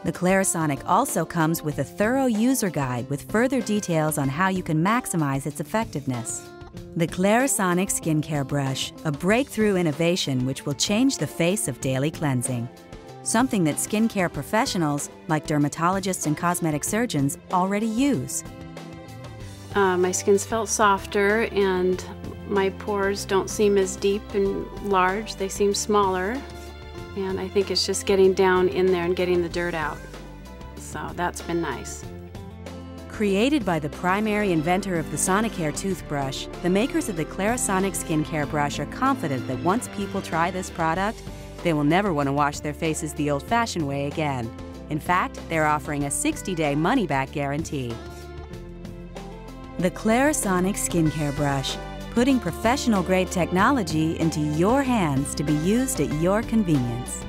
The Clarisonic also comes with a thorough user guide with further details on how you can maximize its effectiveness. The Clarisonic Skincare Brush, a breakthrough innovation which will change the face of daily cleansing. Something that skincare professionals, like dermatologists and cosmetic surgeons, already use. My skin's felt softer and my pores don't seem as deep and large, they seem smaller. And I think it's just getting down in there and getting the dirt out. So that's been nice. Created by the primary inventor of the Sonicare toothbrush, the makers of the Clarisonic Skincare Brush are confident that once people try this product, they will never want to wash their faces the old-fashioned way again. In fact, they're offering a 60-day money-back guarantee. The Clarisonic Skincare Brush, putting professional-grade technology into your hands to be used at your convenience.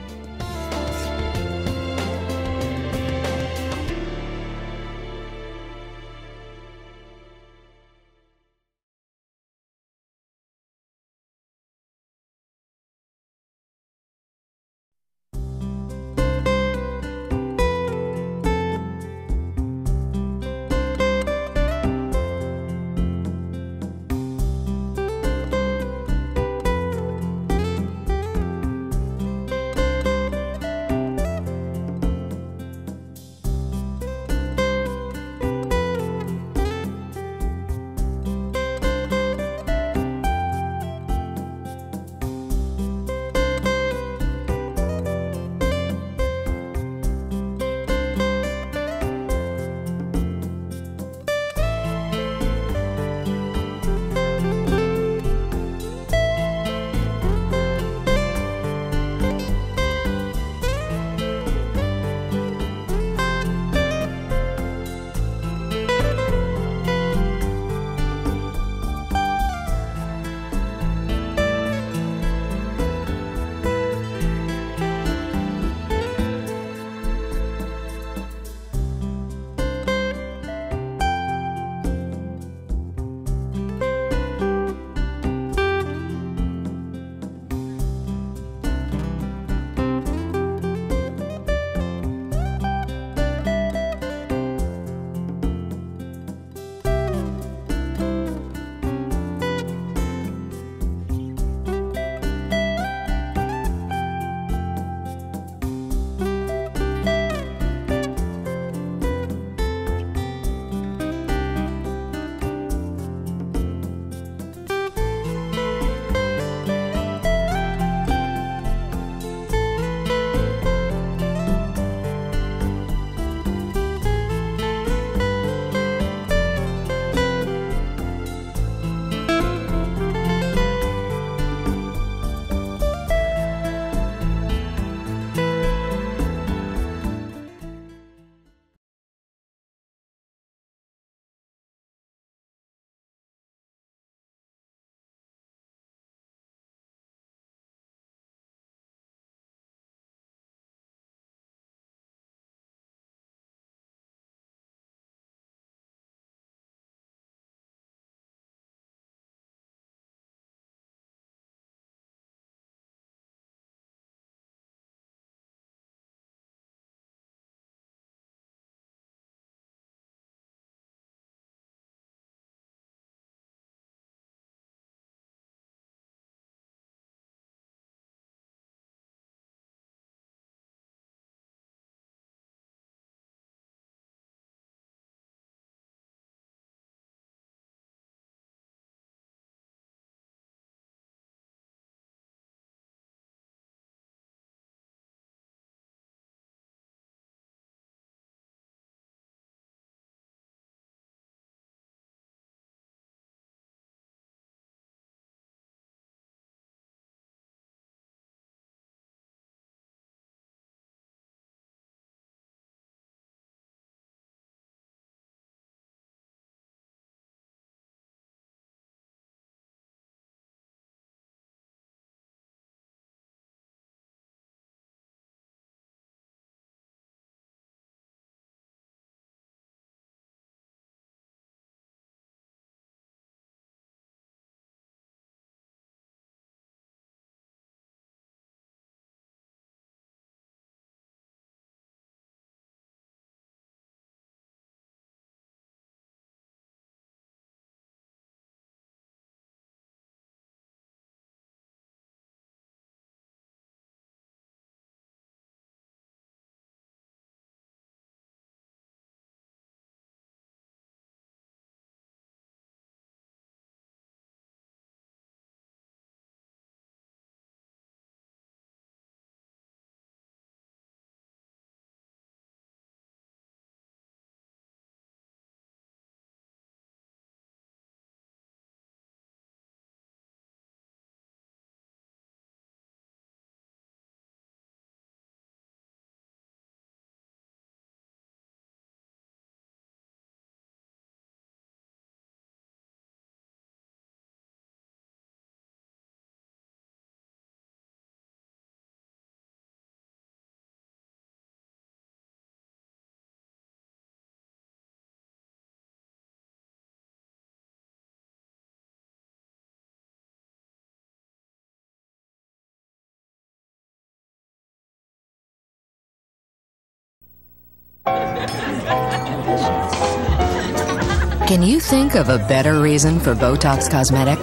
Can you think of a better reason for Botox Cosmetic?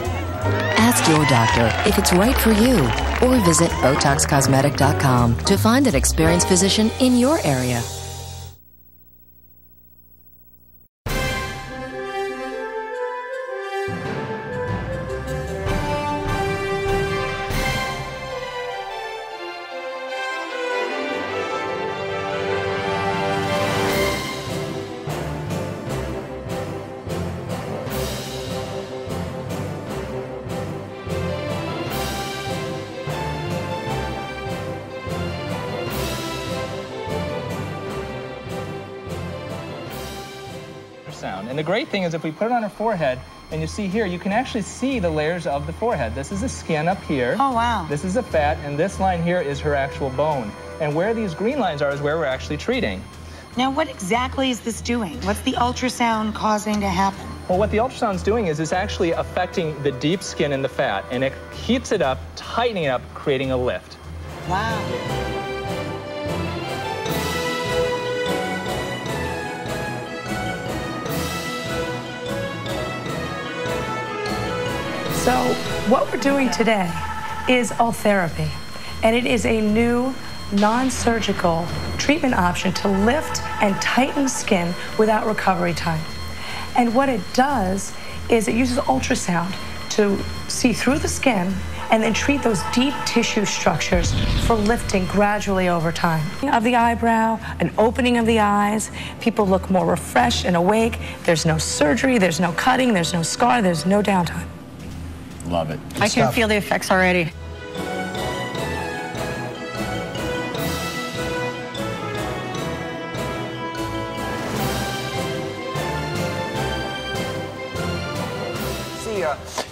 Ask your doctor if it's right for you, or visit BotoxCosmetic.com to find an experienced physician in your area. And the great thing is if we put it on her forehead, and you see here, you can actually see the layers of the forehead. This is the skin up here. Oh, wow. This is the fat, and this line here is her actual bone. And where these green lines are is where we're actually treating. Now, what exactly is this doing? What's the ultrasound causing to happen? Well, what the ultrasound's doing is it's actually affecting the deep skin and the fat, and it heats it up, tightening it up, creating a lift. Wow. So what we're doing today is Ultherapy, and it is a new non-surgical treatment option to lift and tighten skin without recovery time. And what it does is it uses ultrasound to see through the skin and then treat those deep tissue structures for lifting gradually over time. Of the eyebrow, an opening of the eyes, people look more refreshed and awake. There's no surgery, there's no cutting, there's no scar, there's no downtime. Love it. I can feel the effects already.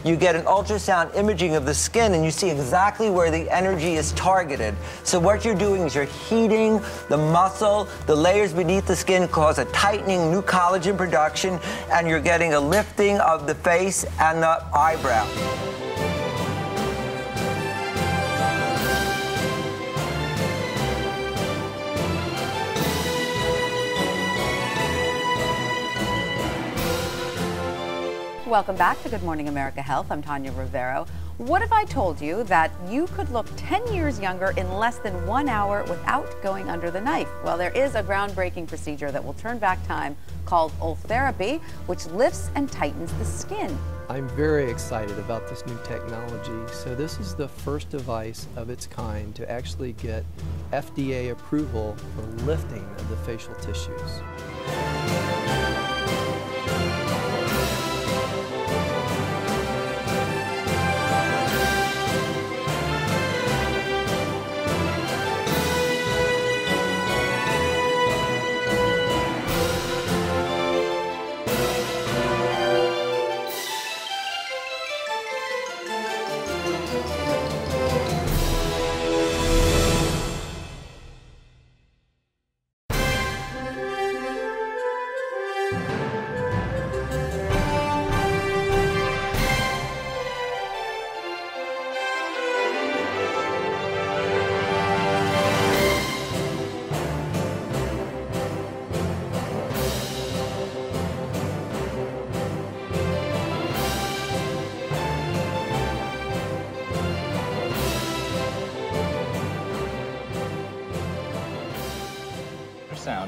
You get an ultrasound imaging of the skin and you see exactly where the energy is targeted. So what you're doing is you're heating the muscle, the layers beneath the skin cause a tightening, new collagen production, and you're getting a lifting of the face and the eyebrow. Welcome back to Good Morning America Health. I'm Tanya Rivero. What if I told you that you could look 10 years younger in less than 1 hour without going under the knife? Well, there is a groundbreaking procedure that will turn back time called Ultherapy, which lifts and tightens the skin. I'm very excited about this new technology. So this is the first device of its kind to actually get FDA approval for lifting of the facial tissues.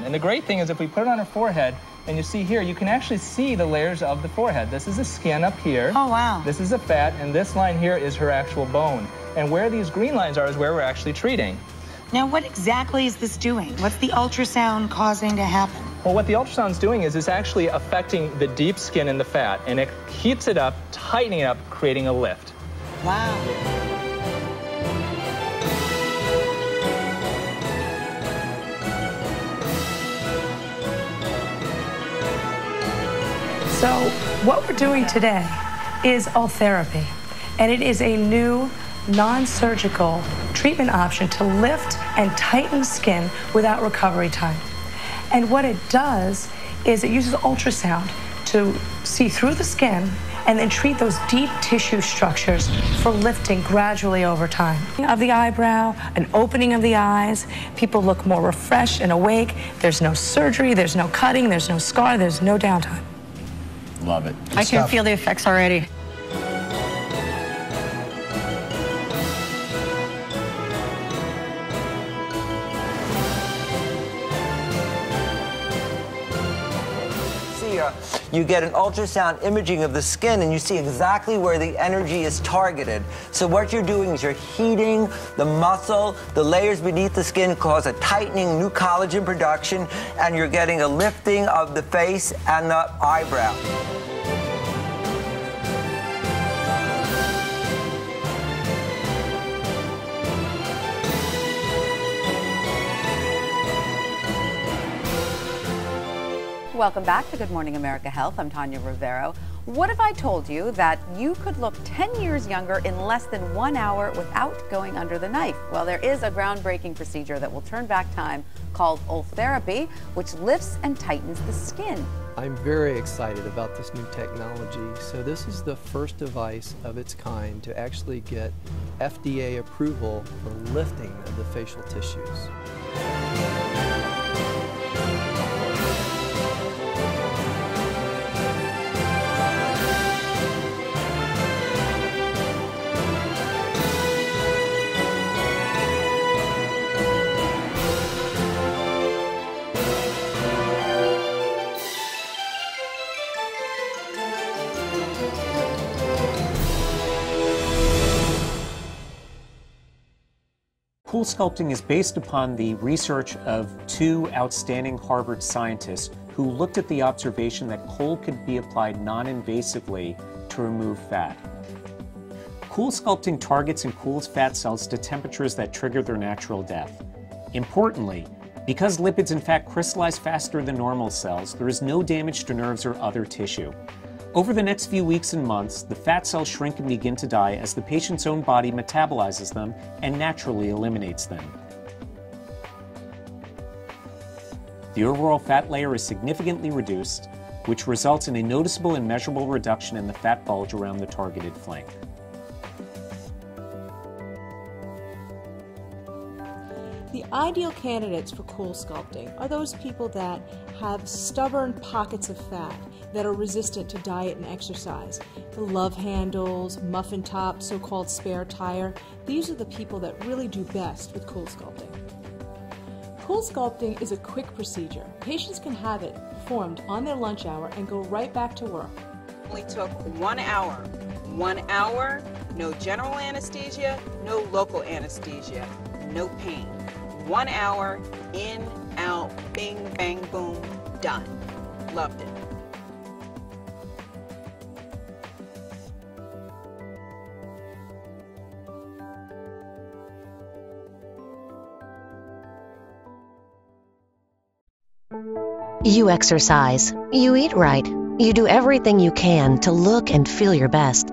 And the great thing is if we put it on her forehead, and you see here, you can actually see the layers of the forehead. This is the skin up here. Oh, wow. This is the fat, and this line here is her actual bone. And where these green lines are is where we're actually treating. Now, what exactly is this doing? What's the ultrasound causing to happen? Well, what the ultrasound's doing is it's actually affecting the deep skin and the fat, and it heats it up, tightening it up, creating a lift. Wow. So what we're doing today is Ultherapy, and it is a new non-surgical treatment option to lift and tighten skin without recovery time. And what it does is it uses ultrasound to see through the skin and then treat those deep tissue structures for lifting gradually over time. Of the eyebrow, an opening of the eyes, people look more refreshed and awake. There's no surgery, there's no cutting, there's no scar, there's no downtime. Love it. I can feel the effects already. You get an ultrasound imaging of the skin and you see exactly where the energy is targeted. So what you're doing is you're heating the muscle, the layers beneath the skin cause a tightening, new collagen production, and you're getting a lifting of the face and the eyebrow. Welcome back to Good Morning America Health. I'm Tanya Rivero. What if I told you that you could look 10 years younger in less than 1 hour without going under the knife? Well, there is a groundbreaking procedure that will turn back time called Ultherapy, which lifts and tightens the skin. I'm very excited about this new technology. So this is the first device of its kind to actually get FDA approval for lifting of the facial tissues. CoolSculpting is based upon the research of two outstanding Harvard scientists who looked at the observation that kohl could be applied non-invasively to remove fat. CoolSculpting targets and cools fat cells to temperatures that trigger their natural death. Importantly, because lipids and fat crystallize faster than normal cells, there is no damage to nerves or other tissue. Over the next few weeks and months, the fat cells shrink and begin to die as the patient's own body metabolizes them and naturally eliminates them. The overall fat layer is significantly reduced, which results in a noticeable and measurable reduction in the fat bulge around the targeted flank. The ideal candidates for CoolSculpting are those people that have stubborn pockets of fat that are resistant to diet and exercise. The love handles, muffin top, so-called spare tire, these are the people that really do best with CoolSculpting. CoolSculpting is a quick procedure. Patients can have it performed on their lunch hour and go right back to work. It only took 1 hour. 1 hour, no general anesthesia, no local anesthesia, no pain. 1 hour, in, out, bing, bang, boom, done. Loved it. You exercise, you eat right, you do everything you can to look and feel your best.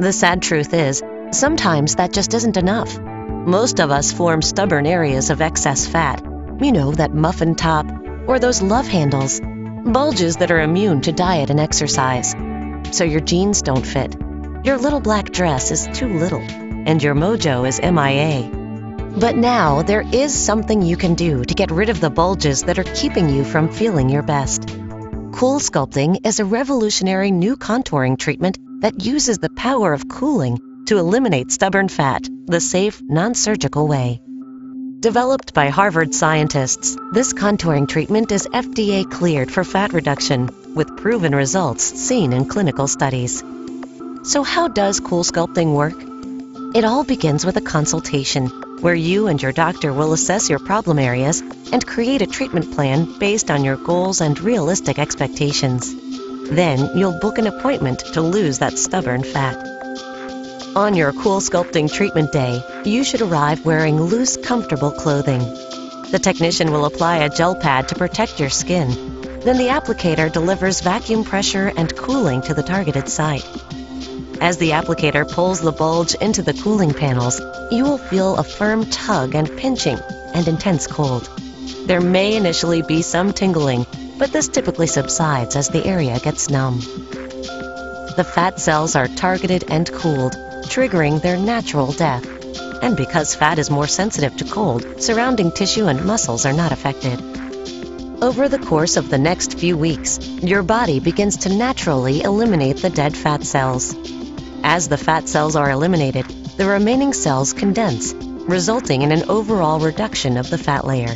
The sad truth is, sometimes that just isn't enough. Most of us form stubborn areas of excess fat, you know, that muffin top, or those love handles, bulges that are immune to diet and exercise. So your jeans don't fit, your little black dress is too little, and your mojo is MIA. But now there is something you can do to get rid of the bulges that are keeping you from feeling your best. CoolSculpting is a revolutionary new contouring treatment that uses the power of cooling to eliminate stubborn fat the safe, non-surgical way. Developed by Harvard scientists, this contouring treatment is FDA cleared for fat reduction, with proven results seen in clinical studies. So how does CoolSculpting work? It all begins with a consultation, where you and your doctor will assess your problem areas and create a treatment plan based on your goals and realistic expectations. Then you'll book an appointment to lose that stubborn fat. On your CoolSculpting treatment day, you should arrive wearing loose, comfortable clothing. The technician will apply a gel pad to protect your skin. Then the applicator delivers vacuum pressure and cooling to the targeted site. As the applicator pulls the bulge into the cooling panels, you will feel a firm tug and pinching and intense cold. There may initially be some tingling, but this typically subsides as the area gets numb. the fat cells are targeted and cooled, triggering their natural death. And because fat is more sensitive to cold, surrounding tissue and muscles are not affected. Over the course of the next few weeks, your body begins to naturally eliminate the dead fat cells. As the fat cells are eliminated, the remaining cells condense, resulting in an overall reduction of the fat layer.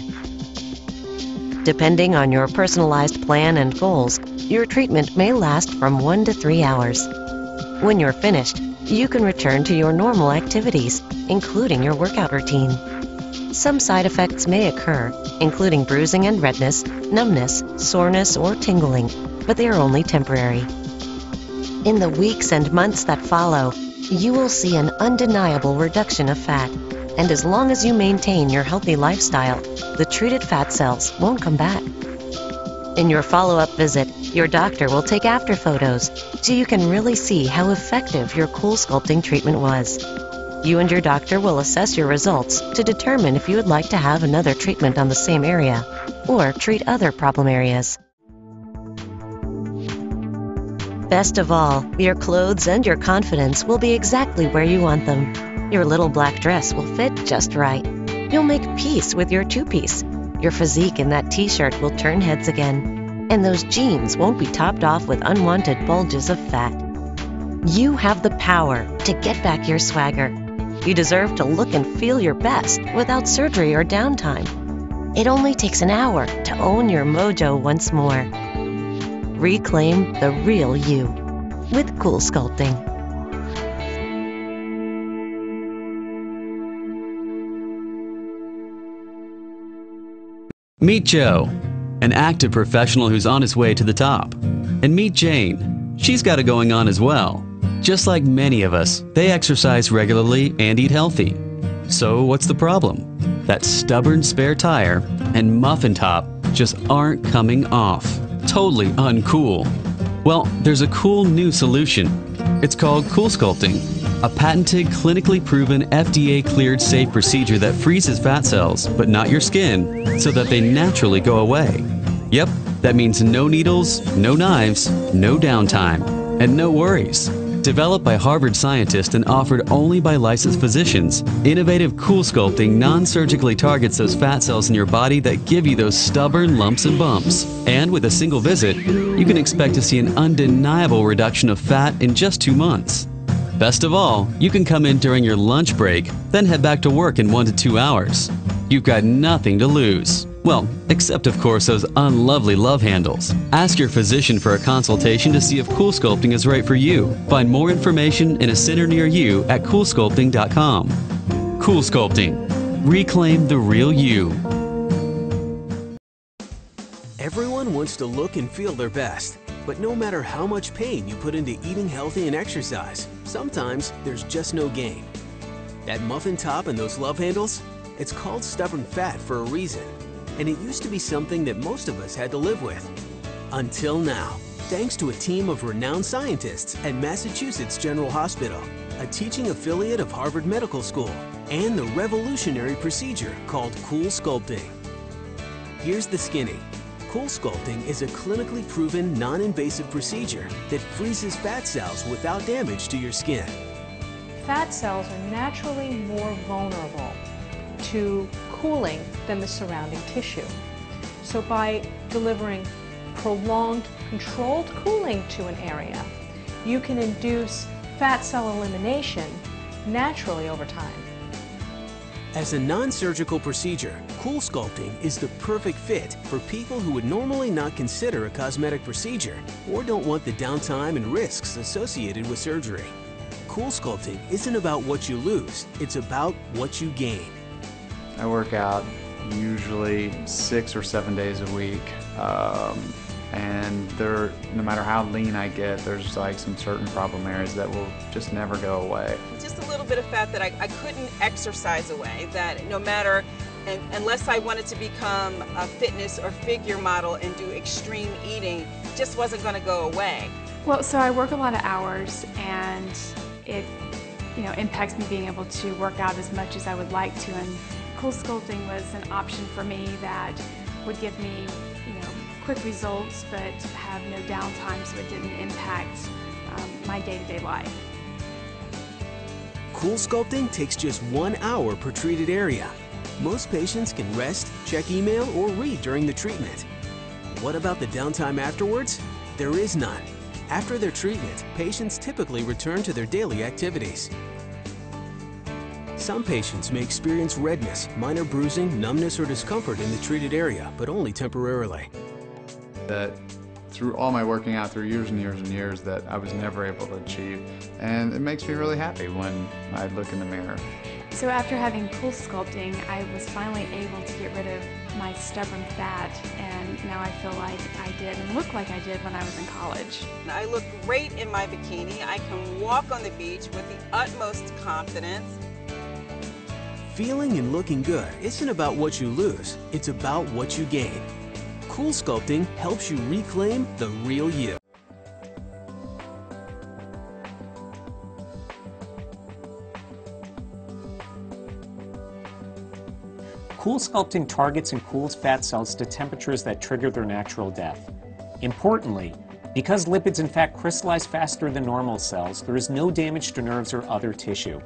Depending on your personalized plan and goals, your treatment may last from 1 to 3 hours. When you're finished, you can return to your normal activities, including your workout routine. Some side effects may occur, including bruising and redness, numbness, soreness, or tingling, but they are only temporary. In the weeks and months that follow, you will see an undeniable reduction of fat, and as long as you maintain your healthy lifestyle, the treated fat cells won't come back. In your follow-up visit, your doctor will take after photos so you can really see how effective your CoolSculpting treatment was. You and your doctor will assess your results to determine if you would like to have another treatment on the same area or treat other problem areas. Best of all, your clothes and your confidence will be exactly where you want them. Your little black dress will fit just right. You'll make peace with your two-piece. Your physique in that t-shirt will turn heads again. And those jeans won't be topped off with unwanted bulges of fat. You have the power to get back your swagger. You deserve to look and feel your best without surgery or downtime. It only takes an hour to own your mojo once more. Reclaim the real you with CoolSculpting. Meet Joe, an active professional who's on his way to the top. And meet Jane. She's got it going on as well. Just like many of us, they exercise regularly and eat healthy. So what's the problem? That stubborn spare tire and muffin top just aren't coming off. Totally uncool. Well, there's a cool new solution. It's called CoolSculpting, a patented, clinically proven, FDA-cleared safe procedure that freezes fat cells, but not your skin, so that they naturally go away. Yep, that means no needles, no knives, no downtime, and no worries. Developed by Harvard scientists and offered only by licensed physicians, innovative CoolSculpting non-surgically targets those fat cells in your body that give you those stubborn lumps and bumps. And with a single visit, you can expect to see an undeniable reduction of fat in just 2 months. Best of all, you can come in during your lunch break, then head back to work in 1 to 2 hours. You've got nothing to lose. Well, except of course those unlovely love handles. Ask your physician for a consultation to see if CoolSculpting is right for you. Find more information in a center near you at CoolSculpting.com. CoolSculpting. Reclaim the real you. Everyone wants to look and feel their best. But no matter how much pain you put into eating healthy and exercise, sometimes there's just no gain. That muffin top and those love handles? It's called stubborn fat for a reason. And it used to be something that most of us had to live with. Until now, thanks to a team of renowned scientists at Massachusetts General Hospital, a teaching affiliate of Harvard Medical School, and the revolutionary procedure called CoolSculpting. Here's the skinny. CoolSculpting is a clinically proven non-invasive procedure that freezes fat cells without damage to your skin. Fat cells are naturally more vulnerable to cooling than the surrounding tissue. So by delivering prolonged, controlled cooling to an area, you can induce fat cell elimination naturally over time. As a non-surgical procedure, CoolSculpting is the perfect fit for people who would normally not consider a cosmetic procedure or don't want the downtime and risks associated with surgery. CoolSculpting isn't about what you lose, it's about what you gain. I work out usually 6 or 7 days a week, and no matter how lean I get, there's like some certain problem areas that will just never go away. Just a little bit of fat that I couldn't exercise away, that no matter, unless I wanted to become a fitness or figure model and do extreme eating, just wasn't going to go away. Well, so I work a lot of hours, and it impacts me being able to work out as much as I would like to, and CoolSculpting was an option for me that would give me quick results but have no downtime, so it didn't impact my day-to-day life. CoolSculpting takes just 1 hour per treated area. Most patients can rest, check email, or read during the treatment. What about the downtime afterwards? There is none. After their treatment, patients typically return to their daily activities. Some patients may experience redness, minor bruising, numbness, or discomfort in the treated area, but only temporarily. That through all my working out through years and years and years that I was never able to achieve. And it makes me really happy when I look in the mirror. So after having CoolSculpting, I was finally able to get rid of my stubborn fat, and now I feel like I did and look like I did when I was in college. I look great in my bikini. I can walk on the beach with the utmost confidence. Feeling and looking good isn't about what you lose, it's about what you gain. CoolSculpting helps you reclaim the real you. CoolSculpting targets and cools fat cells to temperatures that trigger their natural death. Importantly, because lipids in fact crystallize faster than normal cells, there is no damage to nerves or other tissue.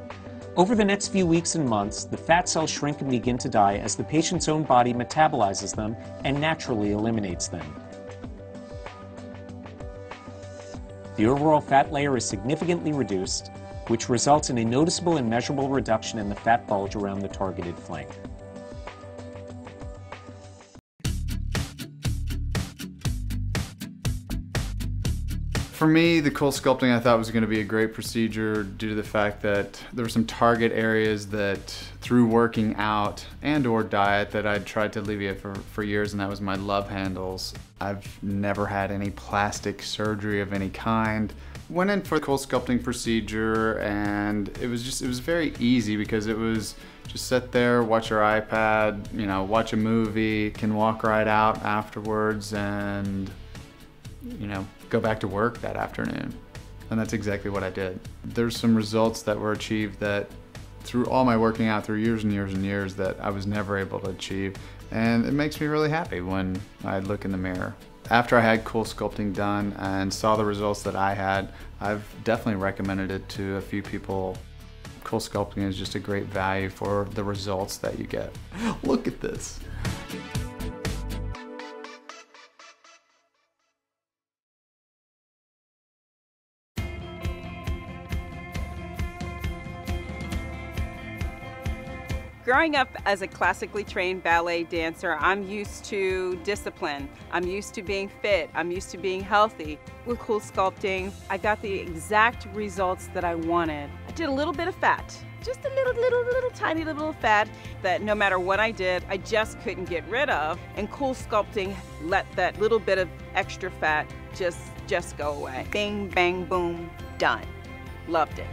Over the next few weeks and months, the fat cells shrink and begin to die as the patient's own body metabolizes them and naturally eliminates them. The overall fat layer is significantly reduced, which results in a noticeable and measurable reduction in the fat bulge around the targeted flank. For me, the CoolSculpting I thought was going to be a great procedure due to the fact that there were some target areas that through working out and or diet that I'd tried to alleviate for years, and that was my love handles. I've never had any plastic surgery of any kind. Went in for the CoolSculpting procedure, and it was very easy because it was just sit there, watch your iPad, you know, watch a movie, can walk right out afterwards and, you know, go back to work that afternoon. And that's exactly what I did. There's some results that were achieved that through all my working out through years and years and years that I was never able to achieve. And it makes me really happy when I look in the mirror. After I had CoolSculpting done and saw the results that I had, I've definitely recommended it to a few people. CoolSculpting is just a great value for the results that you get. Look at this. Growing up as a classically trained ballet dancer, I'm used to discipline. I'm used to being fit. I'm used to being healthy. With CoolSculpting, I got the exact results that I wanted. I did a little bit of fat, just a little tiny little fat that no matter what I did, I just couldn't get rid of. And CoolSculpting let that little bit of extra fat just go away. Bing, bang, boom, done. Loved it.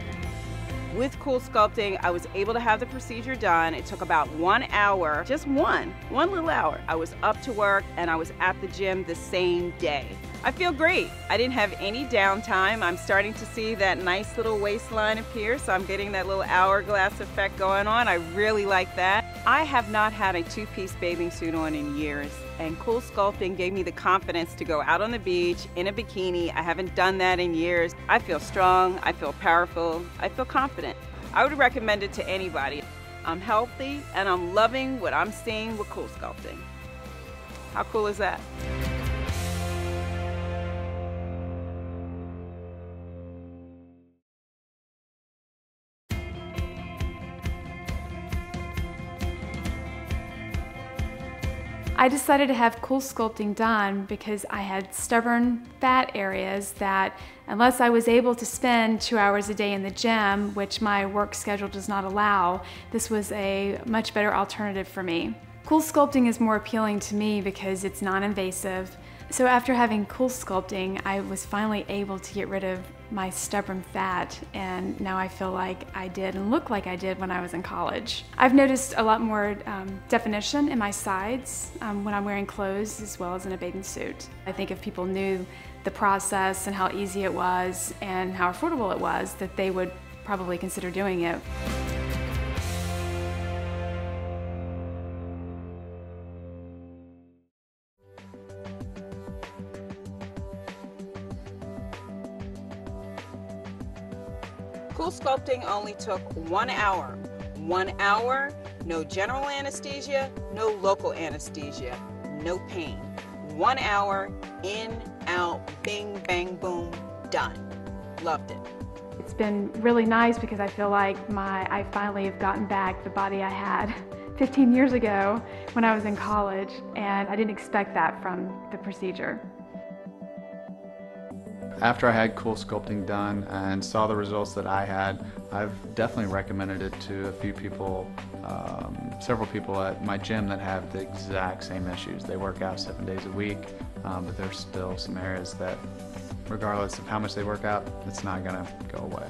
With CoolSculpting, I was able to have the procedure done. It took about 1 hour, just one little hour. I was up to work and I was at the gym the same day. I feel great. I didn't have any downtime. I'm starting to see that nice little waistline appear, so I'm getting that little hourglass effect going on. I really like that. I have not had a two-piece bathing suit on in years, and CoolSculpting gave me the confidence to go out on the beach in a bikini. I haven't done that in years. I feel strong, I feel powerful, I feel confident. I would recommend it to anybody. I'm healthy and I'm loving what I'm seeing with CoolSculpting. How cool is that? I decided to have CoolSculpting done because I had stubborn fat areas that, unless I was able to spend 2 hours a day in the gym, which my work schedule does not allow, this was a much better alternative for me. CoolSculpting is more appealing to me because it's non-invasive. So after having CoolSculpting, I was finally able to get rid of my stubborn fat, and now I feel like I did and look like I did when I was in college. I've noticed a lot more definition in my sides when I'm wearing clothes as well as in a bathing suit. I think if people knew the process and how easy it was and how affordable it was, that they would probably consider doing it. CoolSculpting only took 1 hour. 1 hour, no general anesthesia, no local anesthesia, no pain. 1 hour, in, out, bing, bang, boom, done. Loved it. It's been really nice because I feel like I finally have gotten back the body I had 15 years ago when I was in college, and I didn't expect that from the procedure. After I had CoolSculpting done and saw the results that I had, I've definitely recommended it to a few people, several people at my gym that have the exact same issues. They work out 7 days a week, but there's still some areas that, regardless of how much they work out, it's not gonna go away.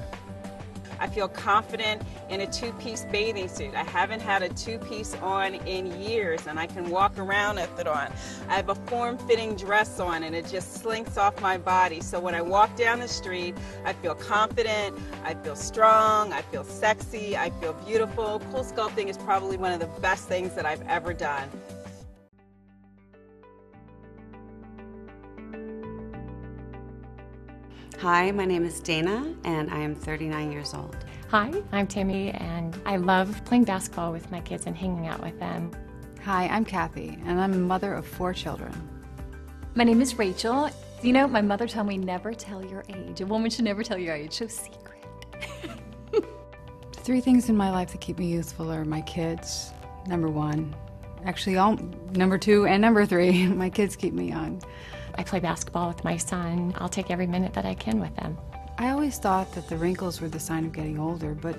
I feel confident in a two-piece bathing suit. I haven't had a two-piece on in years, and I can walk around with it on. I have a form-fitting dress on, and it just slinks off my body. So when I walk down the street, I feel confident, I feel strong, I feel sexy, I feel beautiful. CoolSculpting is probably one of the best things that I've ever done. Hi, my name is Dana, and I am 39 years old. Hi, I'm Tammy, and I love playing basketball with my kids and hanging out with them. Hi, I'm Kathy, and I'm a mother of 4 children. My name is Rachel. You know, my mother told me never tell your age. A woman should never tell your age, so secret. 3 things in my life that keep me youthful are my kids, number 1. Actually, number 2 and number 3, my kids keep me young. I play basketball with my son. I'll take every minute that I can with them. I always thought that the wrinkles were the sign of getting older, but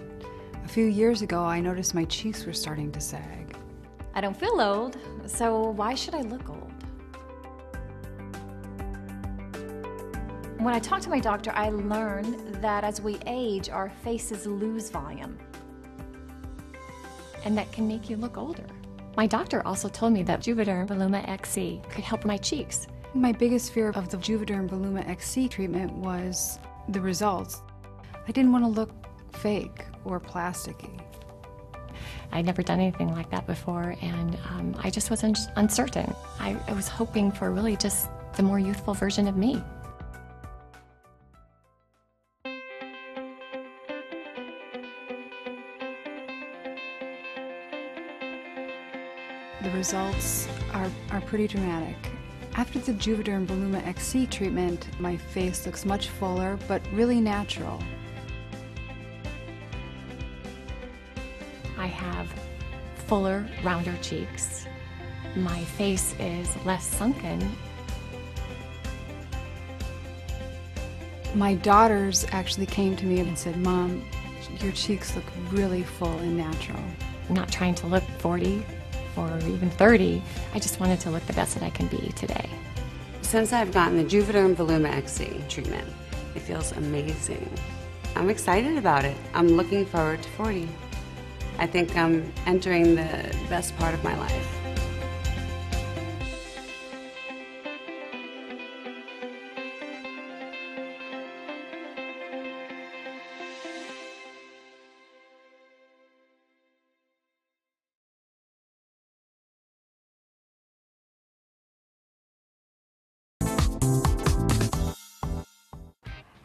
a few years ago I noticed my cheeks were starting to sag. I don't feel old, so why should I look old? When I talked to my doctor, I learned that as we age, our faces lose volume. And that can make you look older. My doctor also told me that Juvederm Voluma XC could help my cheeks. My biggest fear of the Juvederm Voluma XC treatment was the results. I didn't want to look fake or plasticky. I'd never done anything like that before, and I just was uncertain. I was hoping for really just the more youthful version of me. The results are pretty dramatic. After the Juvederm Voluma XC treatment, my face looks much fuller, but really natural. I have fuller, rounder cheeks. My face is less sunken. My daughters actually came to me and said, "Mom, your cheeks look really full and natural." I'm not trying to look 40 or even 30. I just wanted to look the best that I can be today. Since I've gotten the Juvederm Voluma XC treatment, it feels amazing. I'm excited about it. I'm looking forward to 40. I think I'm entering the best part of my life.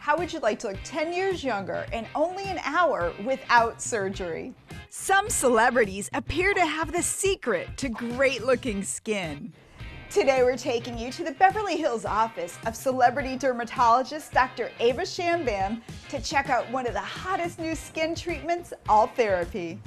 How would you like to look 10 years younger in only an hour without surgery? Some celebrities appear to have the secret to great-looking skin. Today we're taking you to the Beverly Hills office of celebrity dermatologist Dr. Ava Shamban to check out one of the hottest new skin treatments, Ultherapy.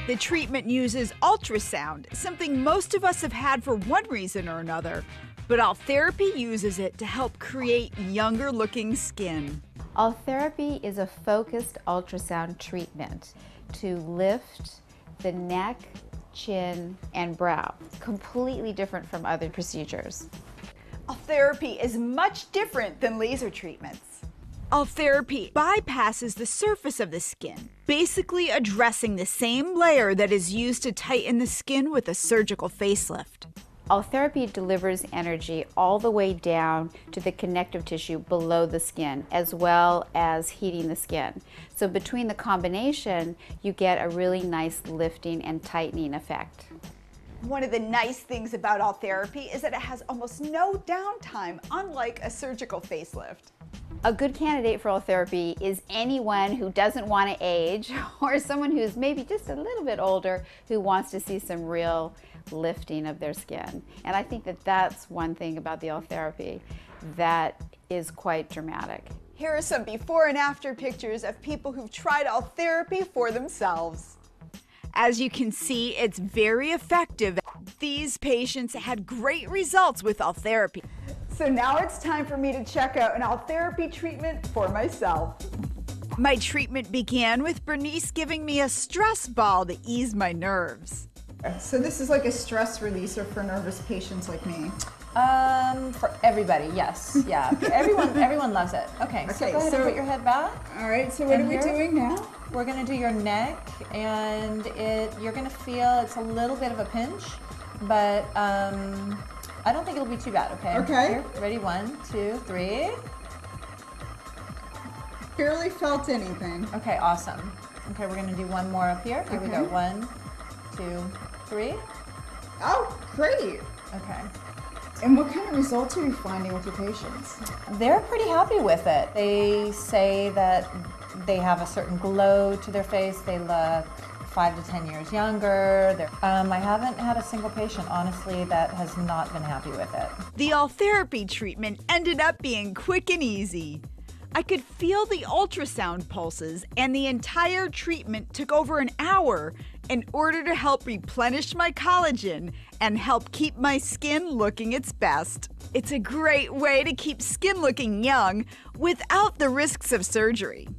The treatment uses ultrasound, something most of us have had for one reason or another. But Ultherapy uses it to help create younger looking skin. Ultherapy is a focused ultrasound treatment to lift the neck, chin, and brow. Completely different from other procedures. Ultherapy is much different than laser treatments. Ultherapy bypasses the surface of the skin, basically addressing the same layer that is used to tighten the skin with a surgical facelift. Ultherapy delivers energy all the way down to the connective tissue below the skin, as well as heating the skin. So between the combination, you get a really nice lifting and tightening effect. One of the nice things about Ultherapy is that it has almost no downtime, unlike a surgical facelift. A good candidate for Ultherapy is anyone who doesn't want to age or someone who's maybe just a little bit older who wants to see some real lifting of their skin. And I think that that's one thing about the Ultherapy that is quite dramatic. Here are some before and after pictures of people who've tried Ultherapy for themselves. As you can see, it's very effective. These patients had great results with Ultherapy. So now it's time for me to check out an Ultherapy treatment for myself. My treatment began with Bernice giving me a stress ball to ease my nerves. So this is like a stress releaser for nervous patients like me. For everybody, yes. Yeah. Everyone loves it. Okay, so go ahead and put your head back. All right, so what are we doing now? We're gonna do your neck, and you're gonna feel it's a little bit of a pinch, but I don't think it'll be too bad, okay? Okay. Here, ready, 1, 2, 3. Barely felt anything. Okay, awesome. Okay, we're gonna do one more up here. Here we go, 1, 2, 3. Oh, great. Okay. And what kind of results are you finding with your patients? They're pretty happy with it. They say that they have a certain glow to their face. They look 5 to 10 years younger. I haven't had a single patient, honestly, that has not been happy with it. The Ultherapy treatment ended up being quick and easy. I could feel the ultrasound pulses, and the entire treatment took over an hour in order to help replenish my collagen and help keep my skin looking its best. It's a great way to keep skin looking young without the risks of surgery.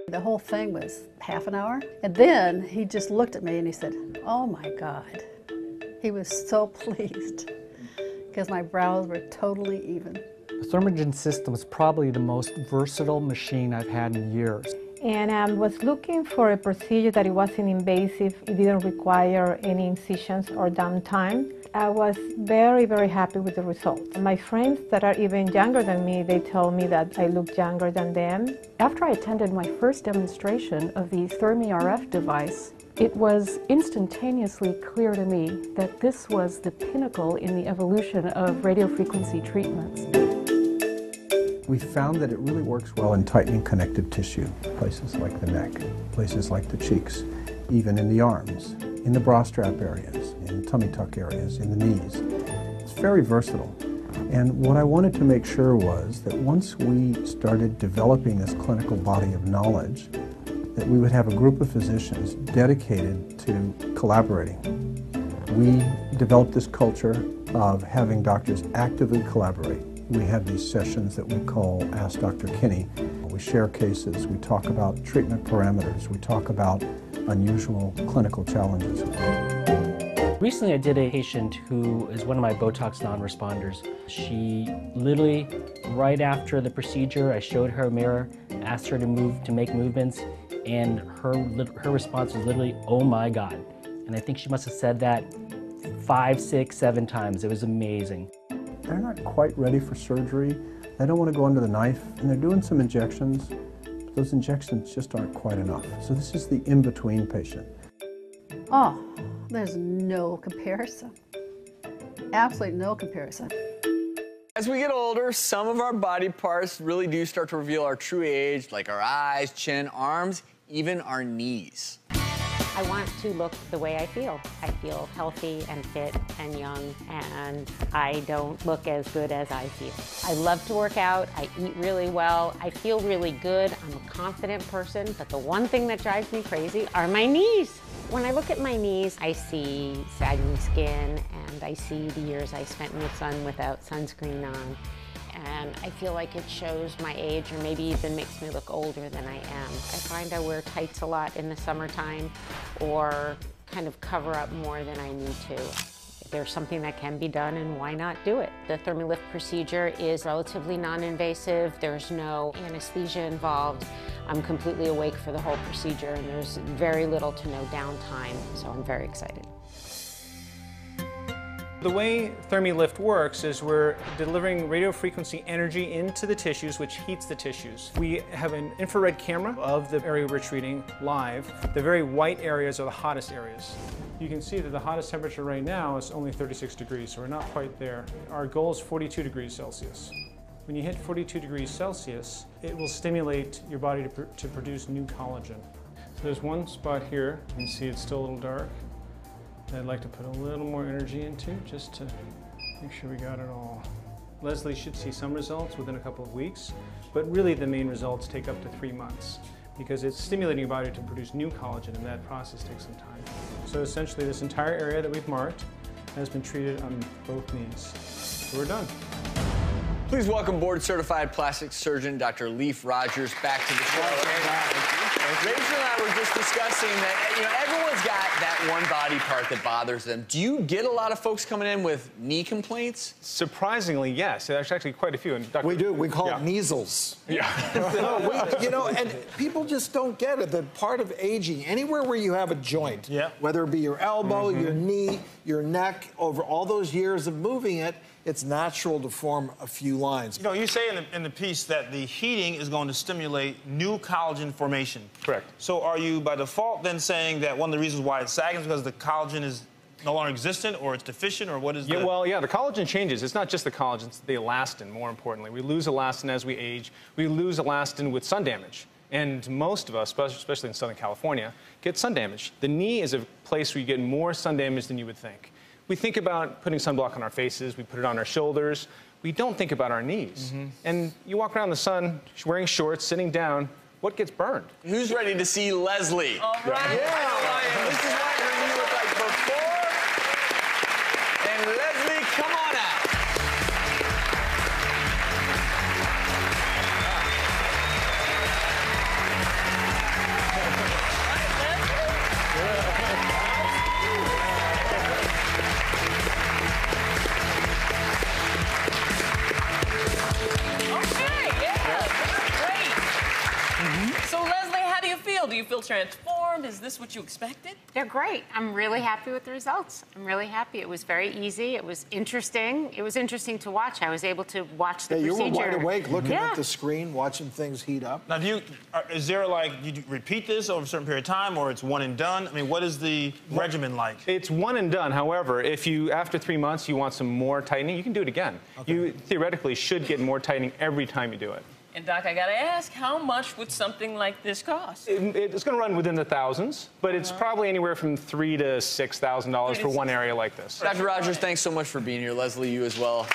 The whole thing was half an hour, and then he just looked at me and he said, "Oh my God." He was so pleased because my brows were totally even. The Thermogen system is probably the most versatile machine I've had in years. And I was looking for a procedure that it wasn't invasive, it didn't require any incisions or downtime. I was very, very happy with the results. My friends that are even younger than me, they tell me that I look younger than them. After I attended my first demonstration of the Thermy RF device, it was instantaneously clear to me that this was the pinnacle in the evolution of radiofrequency treatments. We found that it really works well in tightening connective tissue, places like the neck, places like the cheeks, even in the arms, in the bra strap areas, in tummy tuck areas, in the knees. It's very versatile. And what I wanted to make sure was that once we started developing this clinical body of knowledge, that we would have a group of physicians dedicated to collaborating. We developed this culture of having doctors actively collaborate. We have these sessions that we call Ask Dr. Kinney. We share cases, we talk about treatment parameters, we talk about unusual clinical challenges. Recently I did a patient who is one of my Botox non-responders. She literally, right after the procedure, I showed her a mirror, asked her to make movements, and her response was literally, "Oh my God." And I think she must have said that 5, 6, 7 times. It was amazing. They're not quite ready for surgery. They don't want to go under the knife, and they're doing some injections. But those injections just aren't quite enough. So this is the in-between patient. Oh, there's no comparison. Absolutely no comparison. As we get older, some of our body parts really do start to reveal our true age, like our eyes, chin, arms, even our knees. I want to look the way I feel. I feel healthy and fit and young, and I don't look as good as I feel. I love to work out, I eat really well, I feel really good, I'm a confident person, but the one thing that drives me crazy are my knees. When I look at my knees, I see sagging skin, and I see the years I spent in the sun without sunscreen on. and I feel like it shows my age or maybe even makes me look older than I am. I find I wear tights a lot in the summertime or kind of cover up more than I need to. If there's something that can be done, and why not do it? The Thermy Lift procedure is relatively non-invasive. There's no anesthesia involved. I'm completely awake for the whole procedure, and there's very little to no downtime, so I'm very excited. The way Thermy Lift works is we're delivering radio frequency energy into the tissues, which heats the tissues. We have an infrared camera of the area we're treating live. The very white areas are the hottest areas. You can see that the hottest temperature right now is only 36 degrees, so we're not quite there. Our goal is 42 degrees Celsius. When you hit 42 degrees Celsius, it will stimulate your body to produce new collagen. So there's one spot here, you can see it's still a little dark. I'd like to put a little more energy into, just to make sure we got it all. Leslie should see some results within a couple of weeks, but really the main results take up to 3 months because it's stimulating your body to produce new collagen, and that process takes some time. So essentially this entire area that we've marked has been treated on both knees. So we're done. Please welcome board-certified plastic surgeon Dr. Leif Rogers back to the show. Rachel and I were just discussing that, everyone's got that one body part that bothers them. Do you get a lot of folks coming in with knee complaints? Surprisingly, yes. There's actually quite a few. And we do. We call it measles. Yeah. No, and people just don't get it. That part of aging, anywhere where you have a joint, whether it be your elbow, your knee, your neck, over all those years of moving it, it's natural to form a few lines. You say in the piece that the heating is going to stimulate new collagen formation. Correct. So are you, by default, then saying that one of the reasons why it's sagging is because the collagen is no longer existent, or it's deficient, or what is the... Well, the collagen changes. It's not just the collagen, it's the elastin, more importantly. We lose elastin as we age. We lose elastin with sun damage. And most of us, especially in Southern California, get sun damage. The knee is a place where you get more sun damage than you would think. We think about putting sunblock on our faces, we put it on our shoulders. We don't think about our knees. And you walk around the sun wearing shorts, sitting down, what gets burned? Who's ready to see Leslie? All right. Yeah. This is what you look like before. And Leslie, come on out. Do you feel transformed? Is this what you expected? They're great. I'm really happy with the results. I'm really happy. It was very easy. It was interesting. It was interesting to watch. I was able to watch the procedure. You were wide awake looking at the screen, watching things heat up. Now, is there you repeat this over a certain period of time, or it's one and done? I mean, what is the regimen like? It's one and done. However, if you, after 3 months, you want some more tightening, you can do it again. Okay. You theoretically should get more tightening every time you do it. And Doc, I gotta ask, how much would something like this cost? It's gonna run within the thousands, but it's probably anywhere from $3,000 to $6,000 for one area like this. Dr. Rogers, thanks so much for being here. Leslie, you as well.